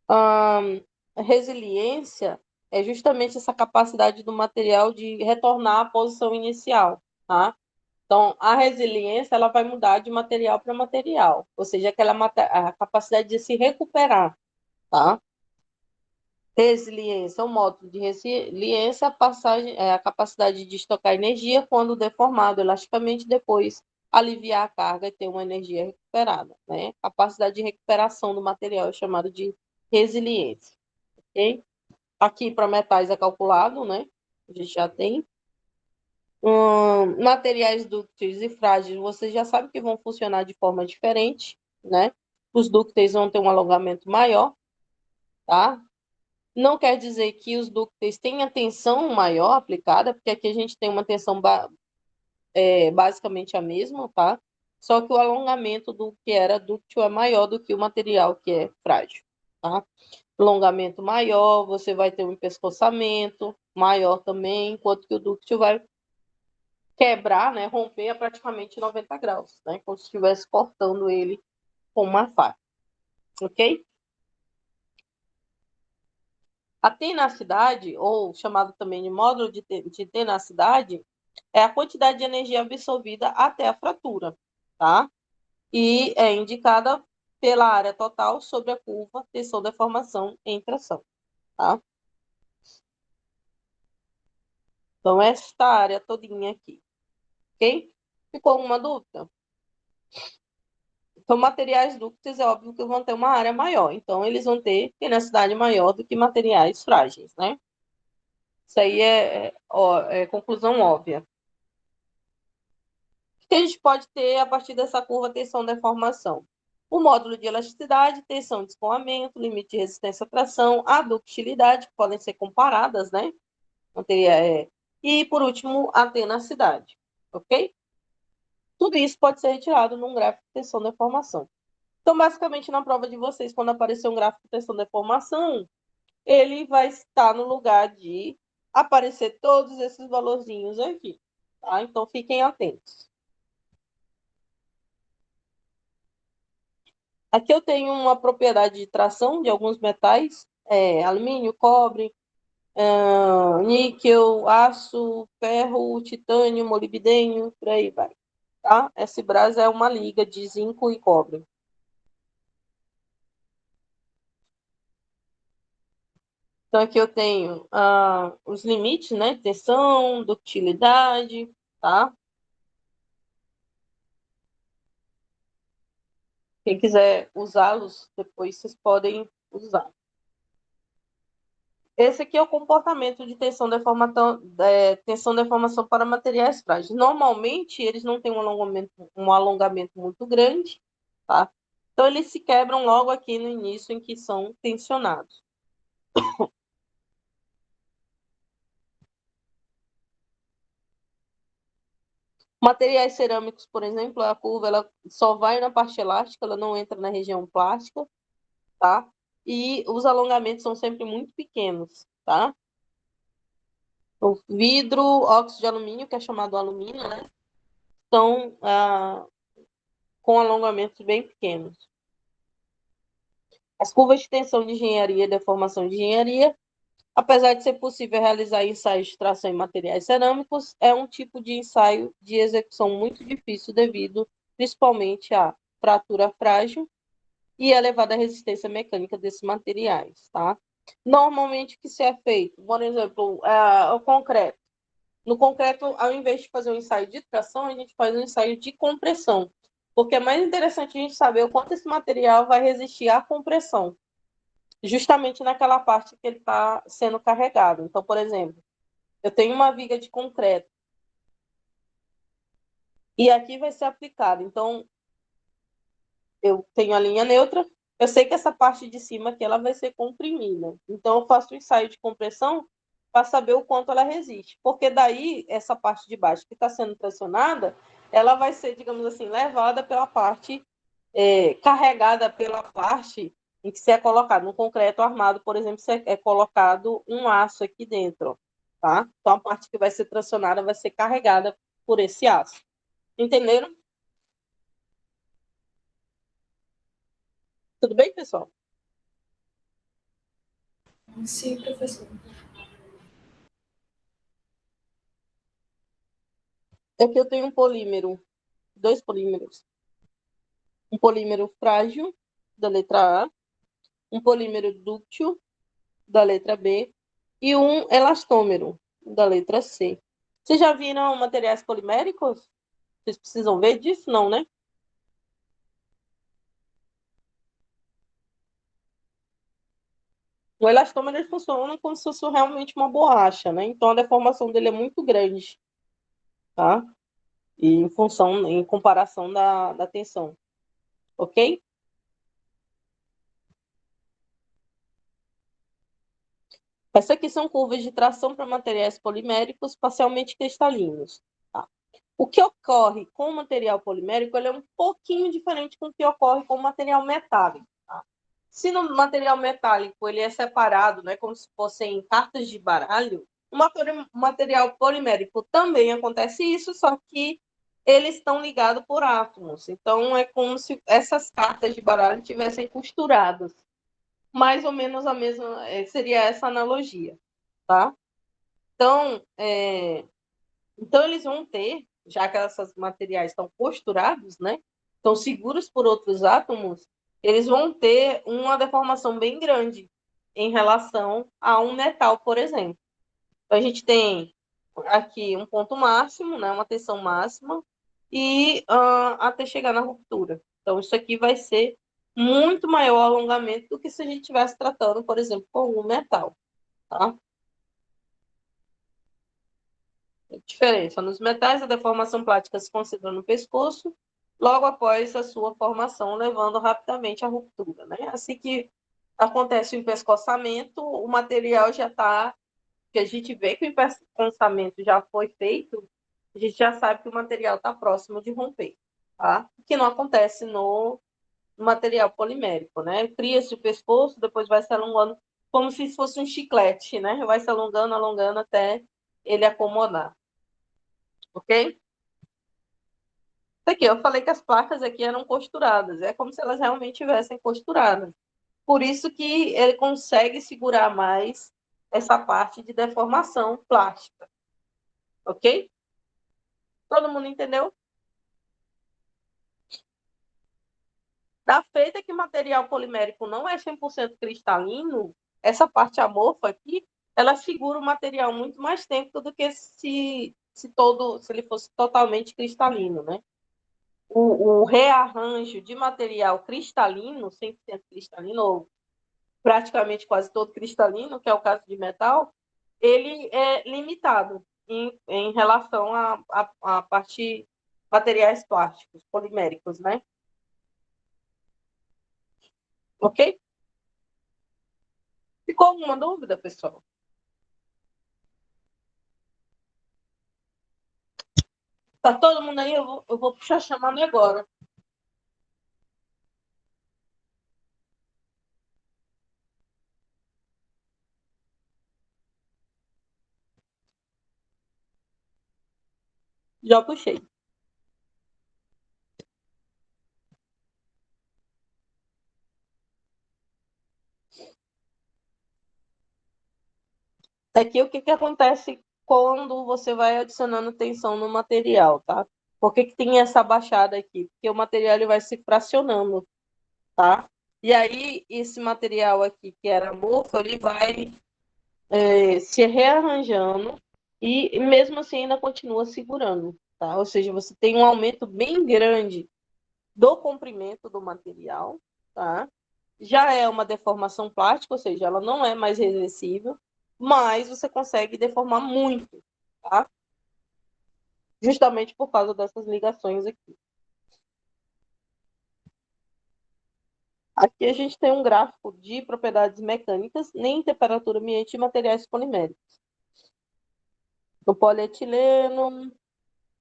A: A resiliência é justamente essa capacidade do material de retornar à posição inicial, tá? Então, a resiliência ela vai mudar de material para material, ou seja, a capacidade de se recuperar, tá? Resiliência é um módulo de resiliência, a capacidade de estocar energia quando deformado elasticamente, depois aliviar a carga e ter uma energia recuperada, né? Capacidade de recuperação do material é chamado de resiliência, ok? Aqui para metais é calculado, né? A gente já tem. Materiais dúcteis e frágeis, você já sabe que vão funcionar de forma diferente, né? Os dúcteis vão ter um alongamento maior, tá? Não quer dizer que os dúcteis tenham tensão maior aplicada, porque aqui a gente tem uma tensão basicamente a mesma, tá? Só que o alongamento do que era dúctil é maior do que o material que é frágil, tá? Alongamento maior, você vai ter um empescoçamento maior também, enquanto que o dúctil vai quebrar, né, romper a praticamente 90 graus, né? Como se estivesse cortando ele com uma faca, ok? A tenacidade, ou chamado também de módulo de tenacidade, é a quantidade de energia absorvida até a fratura, tá? E é indicada pela área total sobre a curva tensão-deformação em tração, tá? Então, esta área todinha aqui, ok? Ficou alguma dúvida? Então, materiais dúcteis é óbvio que vão ter uma área maior, então eles vão ter tenacidade maior do que materiais frágeis, né? Isso aí é conclusão óbvia. O que a gente pode ter a partir dessa curva tensão-deformação? O módulo de elasticidade, tensão de escoamento, limite de resistência à tração, a ductilidade, que podem ser comparadas, né? E, por último, a tenacidade, ok? Tudo isso pode ser retirado num gráfico de tensão-deformação. Então, basicamente, na prova de vocês, quando aparecer um gráfico de tensão-deformação, ele vai estar no lugar de aparecer todos esses valorzinhos aqui, tá? Então, fiquem atentos. Aqui eu tenho uma propriedade de tração de alguns metais, alumínio, cobre, níquel, aço, ferro, titânio, molibdênio, por aí vai. Tá? S-Bras é uma liga de zinco e cobre. Então, aqui eu tenho os limites, né? Tensão, ductilidade, tá? Quem quiser usá-los, depois vocês podem usar. Esse aqui é o comportamento de tensão-deformação para materiais frágeis. Normalmente, eles não têm um alongamento muito grande, tá? Então, eles se quebram logo aqui no início em que são tensionados. Materiais cerâmicos, por exemplo, a curva ela só vai na parte elástica, ela não entra na região plástica, tá? E os alongamentos são sempre muito pequenos, tá? O vidro, óxido de alumínio, que é chamado alumínio, né? São com alongamentos bem pequenos. As curvas de tensão de engenharia e deformação de engenharia, apesar de ser possível realizar ensaios de tração em materiais cerâmicos, é um tipo de ensaio de execução muito difícil devido principalmente à fratura frágil e a elevada resistência mecânica desses materiais, tá? Normalmente, o que se é feito? Por exemplo, o concreto. No concreto, ao invés de fazer um ensaio de tração, a gente faz um ensaio de compressão, porque é mais interessante a gente saber o quanto esse material vai resistir à compressão, justamente naquela parte que ele está sendo carregado. Então, por exemplo, eu tenho uma viga de concreto e aqui vai ser aplicado. Então, eu tenho a linha neutra, eu sei que essa parte de cima aqui ela vai ser comprimida. Então, eu faço o ensaio de compressão para saber o quanto ela resiste. Porque daí, essa parte de baixo que está sendo pressionada, ela vai ser, digamos assim, levada pela parte, carregada pela parte em que se é colocado. No concreto armado, por exemplo, se é colocado um aço aqui dentro, tá? Então, a parte que vai ser tracionada vai ser carregada por esse aço. Entenderam? Tudo bem, pessoal?
D: Sim, professor.
A: Aqui eu tenho um polímero, dois polímeros. Um polímero frágil, da letra A, um polímero dúctil, da letra B, e um elastômero, da letra C. Vocês já viram materiais poliméricos? Vocês precisam ver disso? Não, né? O elastômero ele funciona como se fosse realmente uma borracha, né? Então a deformação dele é muito grande, tá? E em comparação da tensão, ok? Essas aqui são curvas de tração para materiais poliméricos parcialmente cristalinos. Tá? O que ocorre com o material polimérico ele é um pouquinho diferente do que ocorre com o material metálico. Tá? Se no material metálico ele é separado, né, como se fossem cartas de baralho, o material polimérico também acontece isso, só que eles estão ligados por átomos. Então, é como se essas cartas de baralho tivessem costuradas. Mais ou menos a mesma, seria essa analogia, tá? Então, então eles vão ter, já que esses materiais estão costurados, né? Estão seguros por outros átomos, eles vão ter uma deformação bem grande em relação a um metal, por exemplo. Então, a gente tem aqui um ponto máximo, né? Uma tensão máxima, e até chegar na ruptura. Então, isso aqui vai ser muito maior alongamento do que se a gente estivesse tratando, por exemplo, com um metal, tá? Diferença. Nos metais, a deformação plástica se concentra no pescoço, logo após a sua formação, levando rapidamente à ruptura, né? Assim que acontece o empescoçamento, o material já está, que a gente vê que o empescoçamento já foi feito, a gente já sabe que o material está próximo de romper, tá? O que não acontece no material polimérico, né? Cria-se o pescoço, depois vai se alongando, como se fosse um chiclete, né? Vai se alongando, alongando até ele acomodar. Ok? Isso aqui, eu falei que as placas aqui eram costuradas, é como se elas realmente tivessem costuradas. Por isso que ele consegue segurar mais essa parte de deformação plástica. Ok? Todo mundo entendeu? Da feita que o material polimérico não é 100% cristalino, essa parte amorfa aqui, ela segura o material muito mais tempo do que se ele fosse totalmente cristalino, né? O rearranjo de material cristalino, 100% cristalino, ou praticamente quase todo cristalino, que é o caso de metal, ele é limitado em relação à parte materiais plásticos, poliméricos, né? Ok? Ficou alguma dúvida, pessoal? Tá todo mundo aí? Eu vou puxar chamando agora. Já puxei. Aqui o que acontece quando você vai adicionando tensão no material, tá? Por que tem essa baixada aqui? Porque o material ele vai se fracionando, tá? E aí, esse material aqui, que era mofo, ele vai se rearranjando e mesmo assim ainda continua segurando, tá? Ou seja, você tem um aumento bem grande do comprimento do material, tá? Já é uma deformação plástica, ou seja, ela não é mais reversível, mas você consegue deformar muito, tá? Justamente por causa dessas ligações aqui. Aqui a gente tem um gráfico de propriedades mecânicas, nem temperatura ambiente e materiais poliméricos. O polietileno,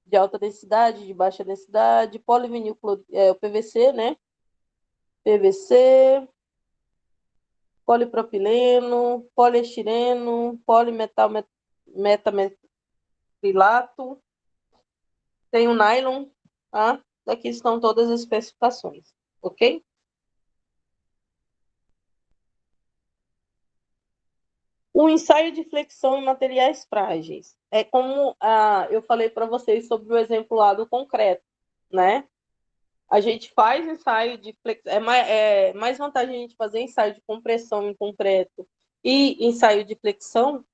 A: de alta densidade, de baixa densidade, polivinil, o PVC, né? PVC, polipropileno, poliestireno, polimetal metametrilato, tem o nylon, tá? Aqui estão todas as especificações, ok? O ensaio de flexão em materiais frágeis. É como eu falei para vocês sobre o exemplo lá do concreto, né? A gente faz ensaio de flexão, é mais vantagem a gente fazer ensaio de compressão em concreto e ensaio de flexão,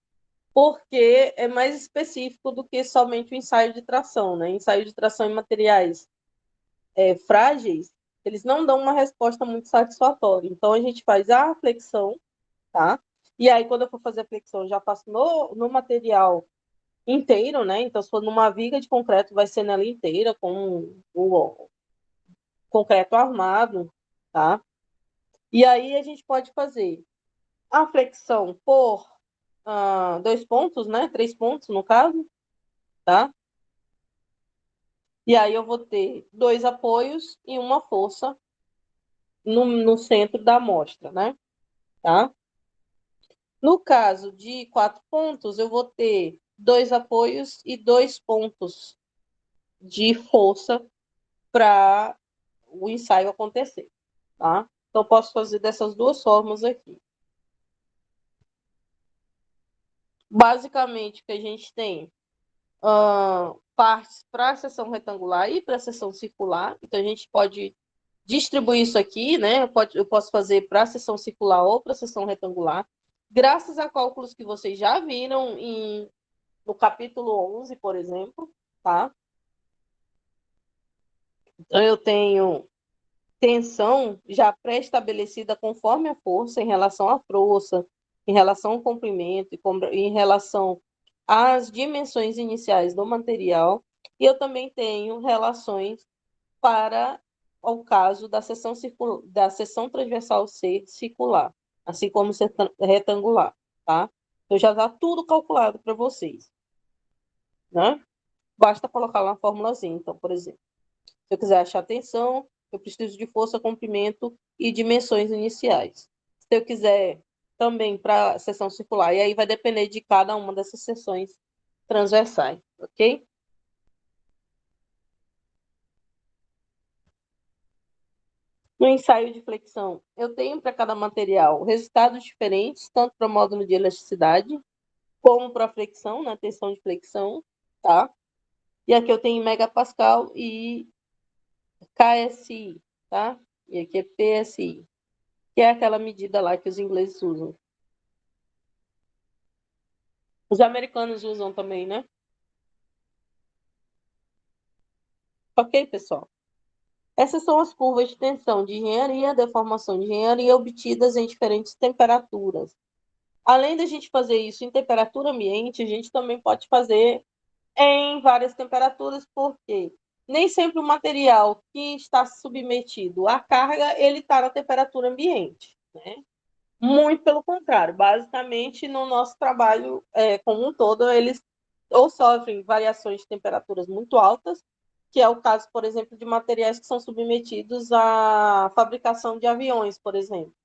A: porque é mais específico do que somente o ensaio de tração, né? Ensaio de tração em materiais frágeis, eles não dão uma resposta muito satisfatória. Então, a gente faz a flexão, tá? E aí, quando eu for fazer a flexão, eu já faço no material inteiro, né? Então, se for numa viga de concreto, vai ser nela inteira, com o concreto armado, tá? E aí, a gente pode fazer a flexão por 2 pontos, né? 3 pontos, no caso, tá? E aí, eu vou ter 2 apoios e uma força no centro da amostra, né? Tá? No caso de 4 pontos, eu vou ter 2 apoios e 2 pontos de força para o ensaio acontecer, tá? Então, posso fazer dessas duas formas aqui. Basicamente, o que a gente tem partes para a seção retangular e para a seção circular. Então, a gente pode distribuir isso aqui, né? Eu posso fazer para a seção circular ou para a seção retangular. Graças a cálculos que vocês já viram no capítulo 11, por exemplo, tá? Então, eu tenho tensão já pré-estabelecida conforme a força, em relação à força, em relação ao comprimento, em relação às dimensões iniciais do material. E eu também tenho relações para o caso da seção transversal ser circular, assim como ser retangular, tá? Eu já está tudo calculado para vocês, né? Basta colocar lá uma formulazinha, então, por exemplo. Se eu quiser achar tensão, eu preciso de força, comprimento e dimensões iniciais. Se eu quiser também para a seção circular, e aí vai depender de cada uma dessas seções transversais, ok? No ensaio de flexão, eu tenho para cada material resultados diferentes, tanto para o módulo de elasticidade, como para a flexão, na tensão de flexão, tá? E aqui eu tenho megapascal e KSI, tá? E aqui é PSI, que é aquela medida lá que os ingleses usam. Os americanos usam também, né? Ok, pessoal? Essas são as curvas de tensão de engenharia, deformação de engenharia obtidas em diferentes temperaturas. Além da gente fazer isso em temperatura ambiente, a gente também pode fazer em várias temperaturas, porque nem sempre o material que está submetido à carga, ele está na temperatura ambiente, né? Muito pelo contrário, basicamente no nosso trabalho como um todo, eles ou sofrem variações de temperaturas muito altas, que é o caso, por exemplo, de materiais que são submetidos à fabricação de aviões, por exemplo.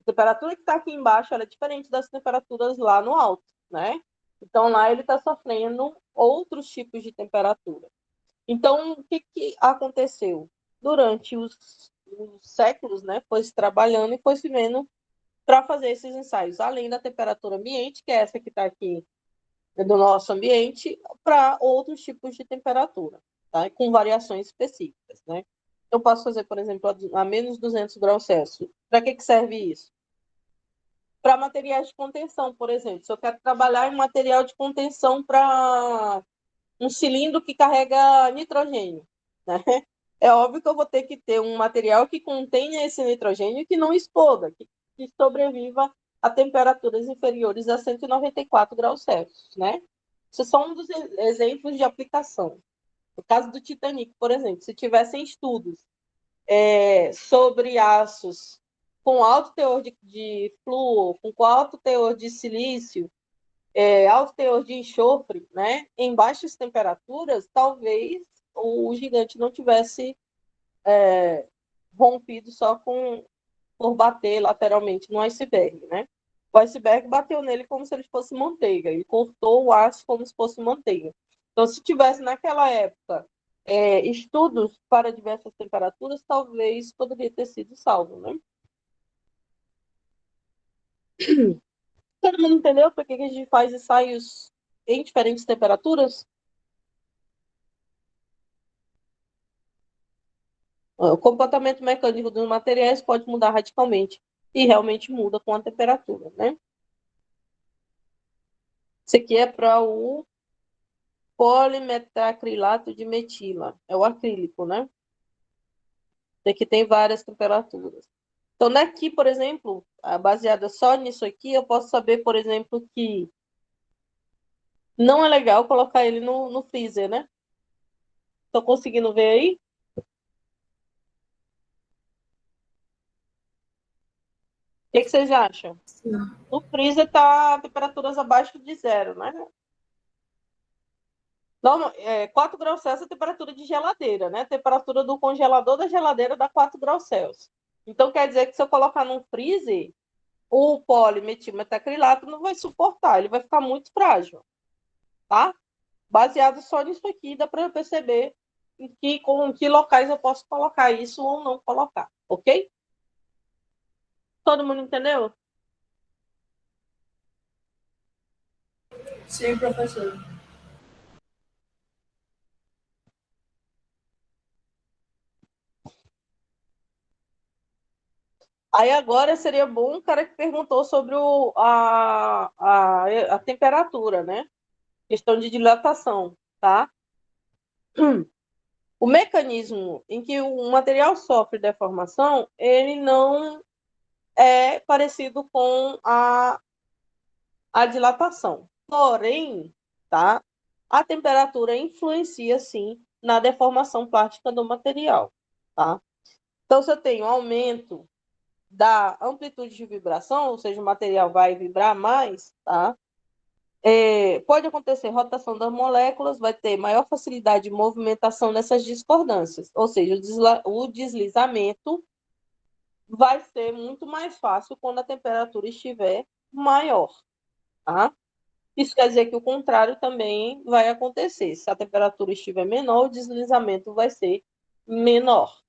A: A temperatura que está aqui embaixo ela é diferente das temperaturas lá no alto, né? Então, lá ele está sofrendo outros tipos de temperatura. Então, o que aconteceu? Durante os séculos, né, foi se trabalhando e foi se vendo para fazer esses ensaios, além da temperatura ambiente, que é essa que está aqui do nosso ambiente, para outros tipos de temperatura, tá? Com variações específicas, né? Eu posso fazer, por exemplo, a menos 200 graus Celsius. Para que serve isso? Para materiais de contenção, por exemplo. Se eu quero trabalhar em material de contenção para um cilindro que carrega nitrogênio, né? É óbvio que eu vou ter que ter um material que contenha esse nitrogênio e que não exploda, que sobreviva a temperaturas inferiores a 194 graus Celsius, né? Isso é só um dos exemplos de aplicação. No caso do Titanic, por exemplo, se tivessem estudos sobre aços com alto teor de flúor, com alto teor de silício, alto teor de enxofre, né, em baixas temperaturas, talvez o gigante não tivesse rompido só por bater lateralmente no iceberg, né? O iceberg bateu nele como se ele fosse manteiga, ele cortou o aço como se fosse manteiga. Então, se tivesse naquela época estudos para diversas temperaturas, talvez poderia ter sido salvo, né? Todo mundo entendeu por que a gente faz ensaios em diferentes temperaturas? O comportamento mecânico dos materiais pode mudar radicalmente e realmente muda com a temperatura, né? Isso aqui é para o polimetacrilato de metila, é o acrílico, né? Isso aqui tem várias temperaturas. Então, daqui, por exemplo, baseada só nisso aqui, eu posso saber, por exemplo, que não é legal colocar ele no freezer, né? Estou conseguindo ver aí? O que vocês acham?
D: Sim.
A: No freezer está temperaturas abaixo de zero, né? 4 graus Celsius é a temperatura de geladeira, né? A temperatura do congelador da geladeira dá 4 graus Celsius. Então, quer dizer que se eu colocar num freezer, o polimetilmetacrilato não vai suportar, ele vai ficar muito frágil, tá? Baseado só nisso aqui, dá para perceber com que locais eu posso colocar isso ou não colocar, ok? Todo mundo entendeu?
D: Sim, professor.
A: Aí agora seria bom o cara que perguntou sobre a temperatura, né? Questão de dilatação, tá? O mecanismo em que o material sofre deformação, ele não é parecido com a dilatação. Porém, tá? A temperatura influencia, sim, na deformação plástica do material, tá? Então, se eu tenho aumento da amplitude de vibração, ou seja, o material vai vibrar mais, tá? Pode acontecer rotação das moléculas, vai ter maior facilidade de movimentação nessas discordâncias, ou seja, o deslizamento vai ser muito mais fácil quando a temperatura estiver maior, tá? Isso quer dizer que o contrário também vai acontecer. Se a temperatura estiver menor, o deslizamento vai ser menor,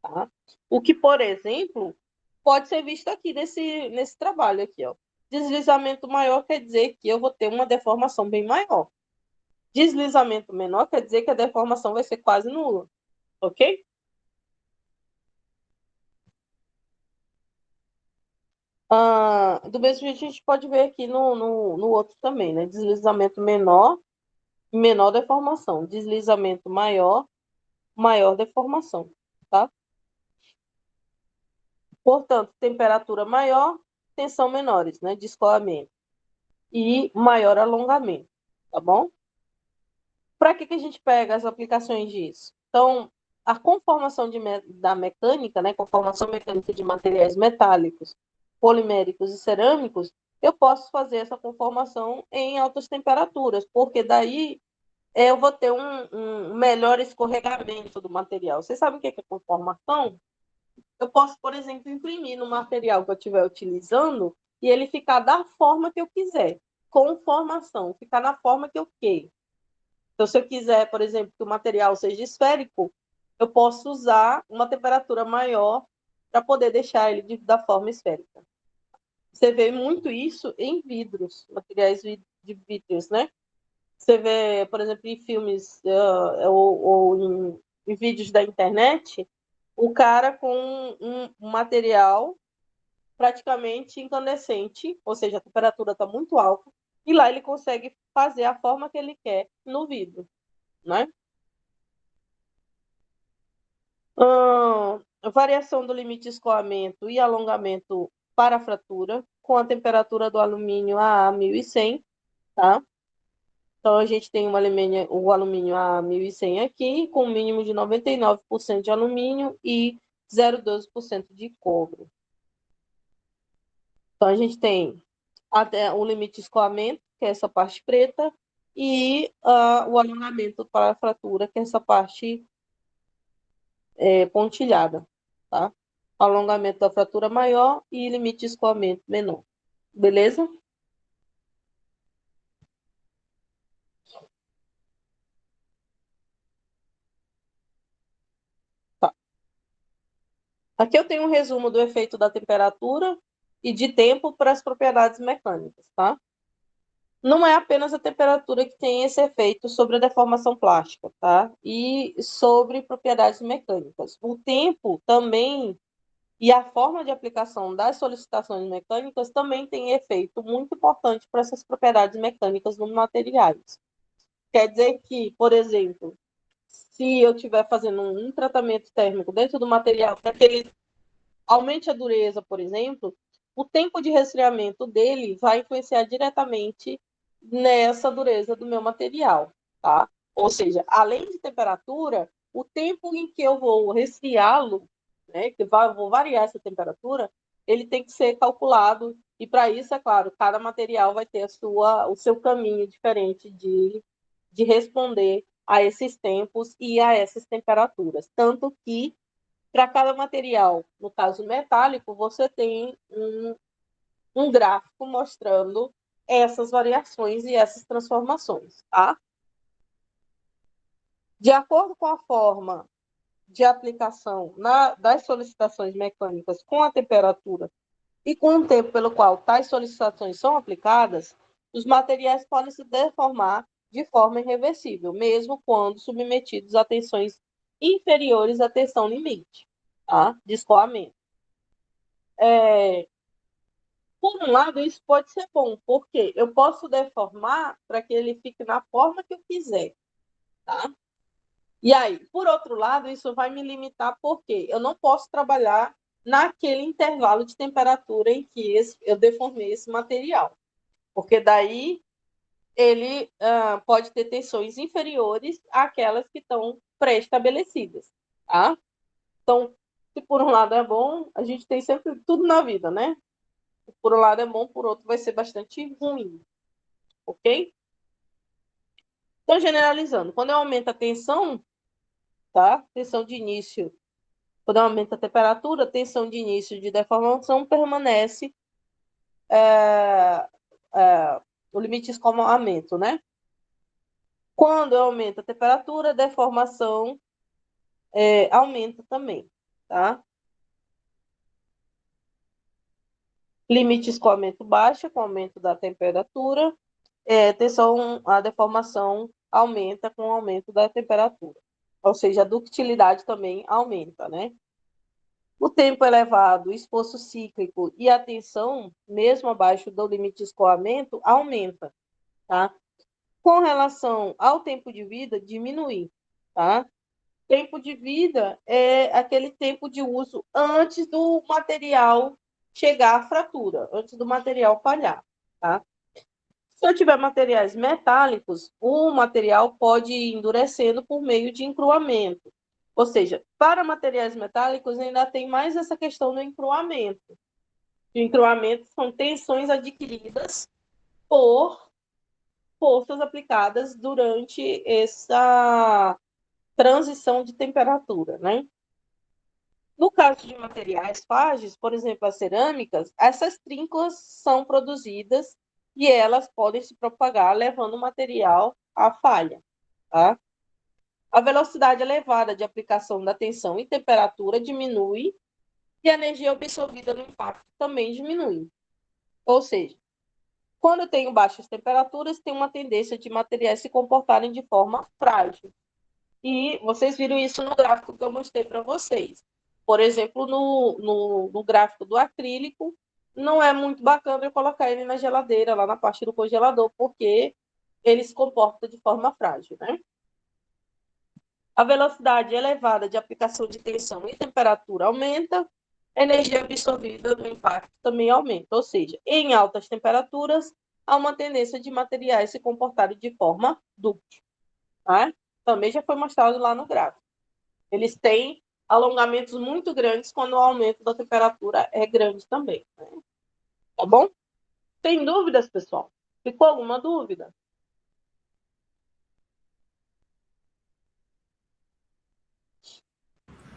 A: tá? O que, por exemplo, pode ser visto aqui nesse trabalho aqui, ó. Deslizamento maior quer dizer que eu vou ter uma deformação bem maior. Deslizamento menor quer dizer que a deformação vai ser quase nula, ok? Do mesmo jeito, a gente pode ver aqui no outro também, né? Deslizamento menor, menor deformação. Deslizamento maior, maior deformação, tá? Portanto, temperatura maior, tensão menores, né? De escoamento. E maior alongamento, tá bom? Para que a gente pega as aplicações disso? Então, a conformação da mecânica, né? Conformação mecânica de materiais metálicos, poliméricos e cerâmicos, eu posso fazer essa conformação em altas temperaturas, porque daí eu vou ter um melhor escorregamento do material. Vocês sabem o que é conformação? Eu posso, por exemplo, imprimir no material que eu estiver utilizando e ele ficar da forma que eu quiser. Conformação, ficar na forma que eu quero. Então, se eu quiser, por exemplo, que o material seja esférico, eu posso usar uma temperatura maior para poder deixar ele da forma esférica. Você vê muito isso em vidros, materiais de vidros, né? Você vê, por exemplo, em filmes ou em vídeos da internet, o cara com um material praticamente incandescente, ou seja, a temperatura está muito alta, e lá ele consegue fazer a forma que ele quer no vidro, né? Variação do limite de escoamento e alongamento para a fratura, com a temperatura do alumínio a 1100, tá? Então, a gente tem o alumínio a 1100 aqui, com um mínimo de 99% de alumínio e 0,12% de cobre. Então, a gente tem até o limite de escoamento, que é essa parte preta, e o alongamento para a fratura, que é essa parte pontilhada, tá? Alongamento da fratura maior e limite de escoamento menor. Beleza? Tá. Aqui eu tenho um resumo do efeito da temperatura e de tempo para as propriedades mecânicas, tá? Não é apenas a temperatura que tem esse efeito sobre a deformação plástica, tá? E sobre propriedades mecânicas. O tempo também e a forma de aplicação das solicitações mecânicas também tem efeito muito importante para essas propriedades mecânicas nos materiais. Quer dizer que, por exemplo, se eu estiver fazendo um tratamento térmico dentro do material para que ele aumente a dureza, por exemplo, o tempo de resfriamento dele vai influenciar diretamente nessa dureza do meu material, tá? Ou seja, além de temperatura, o tempo em que eu vou resfriá-lo, né, que vou variar essa temperatura, ele tem que ser calculado, e para isso, é claro, cada material vai ter o seu caminho diferente de responder a esses tempos e a essas temperaturas. Tanto que para cada material, no caso metálico, você tem um gráfico mostrando essas variações e essas transformações, tá? De acordo com a forma de aplicação das solicitações mecânicas com a temperatura e com o tempo pelo qual tais solicitações são aplicadas, os materiais podem se deformar de forma irreversível, mesmo quando submetidos a tensões inferiores à tensão limite, tá? De escoamento. Por um lado, isso pode ser bom, porque eu posso deformar para que ele fique na forma que eu quiser, tá? E aí, por outro lado, isso vai me limitar, porque eu não posso trabalhar naquele intervalo de temperatura em que eu deformei esse material, porque daí ele pode ter tensões inferiores àquelas que estão pré-estabelecidas, tá? Então, se por um lado é bom, a gente tem sempre tudo na vida, né? Por um lado é bom, por outro vai ser bastante ruim, ok? Então, generalizando, quando eu aumento a tensão, tá? Tensão de início, quando eu aumento a temperatura, tensão de início de deformação permanece o limite de escoamento, né? Quando eu aumento a temperatura, a deformação aumenta também, tá? Limite de escoamento baixa com o aumento da temperatura. A deformação aumenta com o aumento da temperatura. Ou seja, a ductilidade também aumenta, né? O tempo elevado, o esforço cíclico e a tensão, mesmo abaixo do limite de escoamento, aumenta, tá? Com relação ao tempo de vida, diminui, tá? Tempo de vida é aquele tempo de uso antes do material chegar à fratura, antes do material falhar, tá? Se eu tiver materiais metálicos, o material pode ir endurecendo por meio de encruamento. Ou seja, para materiais metálicos ainda tem mais essa questão do encruamento. O encruamento são tensões adquiridas por forças aplicadas durante essa transição de temperatura, né? No caso de materiais frágeis, por exemplo, as cerâmicas, essas trínculas são produzidas e elas podem se propagar, levando o material à falha, tá? A velocidade elevada de aplicação da tensão e temperatura diminui e a energia absorvida no impacto também diminui. Ou seja, quando eu tenho baixas temperaturas, tem uma tendência de materiais se comportarem de forma frágil. E vocês viram isso no gráfico que eu mostrei para vocês. Por exemplo, no gráfico do acrílico, não é muito bacana eu colocar ele na geladeira, lá na parte do congelador, porque ele se comporta de forma frágil, né? A velocidade elevada de aplicação de tensão e temperatura aumenta, a energia absorvida do impacto também aumenta. Ou seja, em altas temperaturas, há uma tendência de materiais se comportarem de forma dúctil, tá? Também já foi mostrado lá no gráfico. Eles têm alongamentos muito grandes quando o aumento da temperatura é grande também, né? Tá bom? Tem dúvidas, pessoal? Ficou alguma dúvida?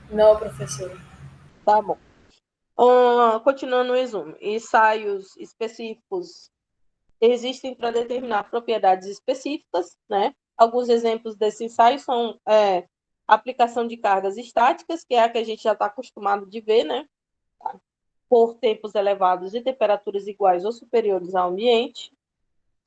D: Não, professor.
A: Tá bom. Continuando o resumo. Ensaios específicos existem para determinar propriedades específicas, né? Alguns exemplos desses ensaios são aplicação de cargas estáticas, que é a que a gente já está acostumado de ver, né? Por tempos elevados e temperaturas iguais ou superiores ao ambiente,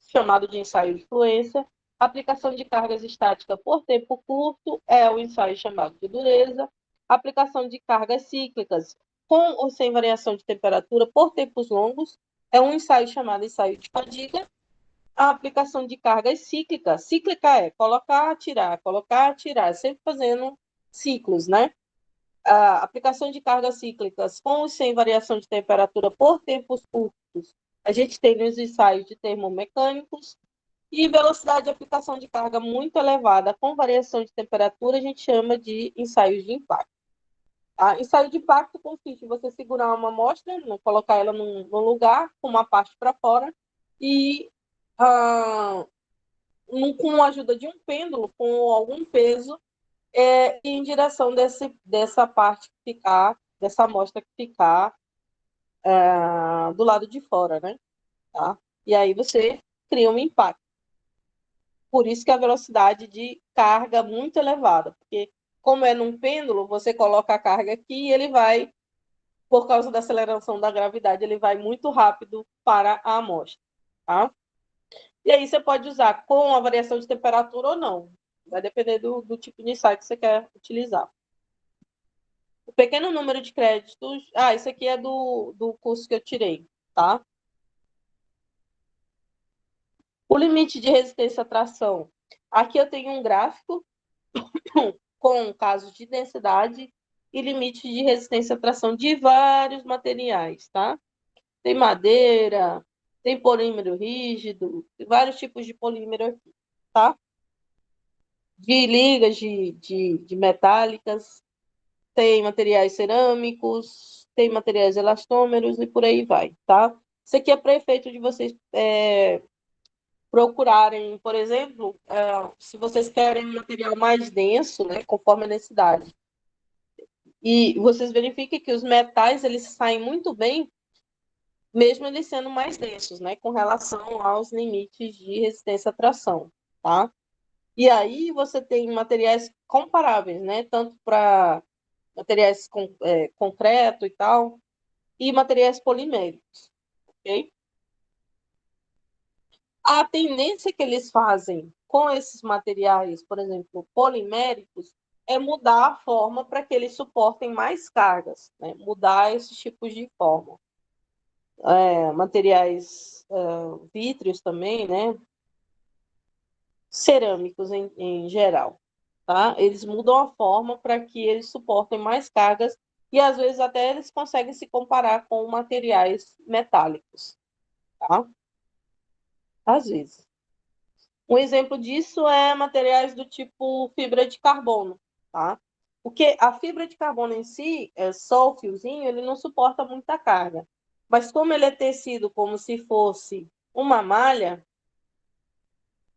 A: chamado de ensaio de fluência. Aplicação de cargas estáticas por tempo curto é o ensaio chamado de dureza. Aplicação de cargas cíclicas com ou sem variação de temperatura por tempos longos é um ensaio chamado ensaio de fadiga. A aplicação de cargas cíclicas, cíclica é colocar, tirar, sempre fazendo ciclos, né? A aplicação de cargas cíclicas com ou sem variação de temperatura por tempos curtos, a gente tem nos ensaios de termomecânicos. E velocidade de aplicação de carga muito elevada com variação de temperatura, a gente chama de ensaios de impacto. Ensaio de impacto consiste em você segurar uma amostra, colocar ela num lugar, com uma parte para fora, e com a ajuda de um pêndulo, com algum peso, em direção dessa parte que ficar, dessa amostra que ficar do lado de fora, né? Tá? E aí você cria um impacto. Por isso que a velocidade de carga é muito elevada, porque como é num pêndulo, você coloca a carga aqui e ele vai, por causa da aceleração da gravidade, ele vai muito rápido para a amostra, tá? E aí você pode usar com a variação de temperatura ou não. Vai depender do tipo de ensaio que você quer utilizar. O pequeno número de créditos... isso aqui é do curso que eu tirei, tá? O limite de resistência à tração. Aqui eu tenho um gráfico com casos de densidade e limite de resistência à tração de vários materiais, tá? Tem madeira, tem polímero rígido, tem vários tipos de polímero aqui, tá? De ligas de metálicas, tem materiais cerâmicos, tem materiais elastômeros e por aí vai, tá? Isso aqui é para efeito de vocês procurarem, por exemplo, se vocês querem um material mais denso, né, conforme a necessidade. E vocês verifiquem que os metais, eles saem muito bem, mesmo eles sendo mais densos, né, com relação aos limites de resistência à tração, tá? E aí você tem materiais comparáveis, né, tanto para materiais concreto e tal, e materiais poliméricos, ok? A tendência que eles fazem com esses materiais, por exemplo, poliméricos, é mudar a forma para que eles suportem mais cargas, né? Mudar esses tipos de forma. Materiais vítreos também, né? Cerâmicos em geral, tá? Eles mudam a forma para que eles suportem mais cargas e às vezes até eles conseguem se comparar com materiais metálicos, tá? Às vezes. Um exemplo disso é materiais do tipo fibra de carbono, tá? Porque a fibra de carbono em si, só o fiozinho, ele não suporta muita carga. Mas como ele é tecido como se fosse uma malha,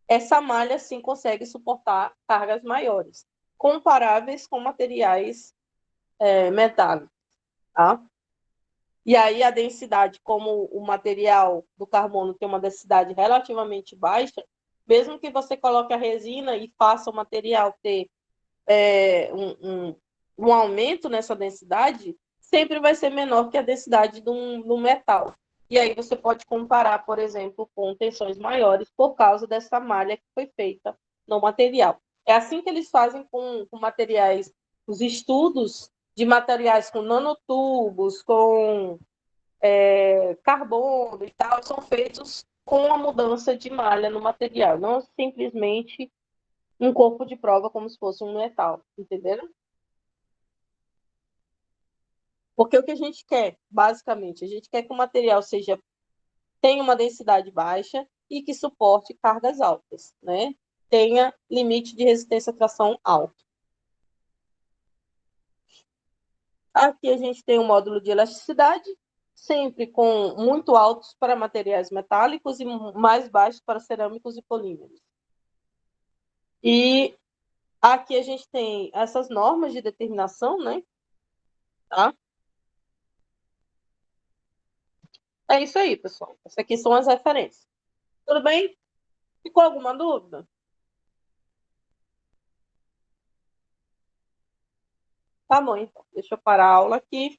A: essa malha sim consegue suportar cargas maiores, comparáveis com materiais metálicos, tá? E aí a densidade, como o material do carbono tem uma densidade relativamente baixa, mesmo que você coloque a resina e faça o material ter um aumento nessa densidade, sempre vai ser menor que a densidade do metal. E aí você pode comparar, por exemplo, com tensões maiores por causa dessa malha que foi feita no material. É assim que eles fazem com materiais, os estudos de materiais com nanotubos, com carbono e tal, são feitos com a mudança de malha no material, não simplesmente um corpo de prova como se fosse um metal, entenderam? Porque o que a gente quer, basicamente, a gente quer que o material tenha uma densidade baixa e que suporte cargas altas, né? Tenha limite de resistência à tração alto. Aqui a gente tem um módulo de elasticidade, sempre com muito altos para materiais metálicos e mais baixos para cerâmicos e polímeros. E aqui a gente tem essas normas de determinação, né? Tá? É isso aí, pessoal. Essas aqui são as referências. Tudo bem? Ficou alguma dúvida? Tá bom, então. Deixa eu parar a aula aqui.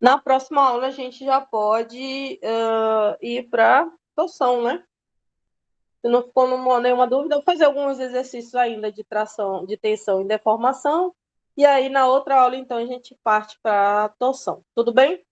A: Na próxima aula, a gente já pode ir para torção, né? Se não ficou nenhuma dúvida, eu vou fazer alguns exercícios ainda de tração, de tensão e deformação. E aí, na outra aula, então, a gente parte para torção. Tudo bem?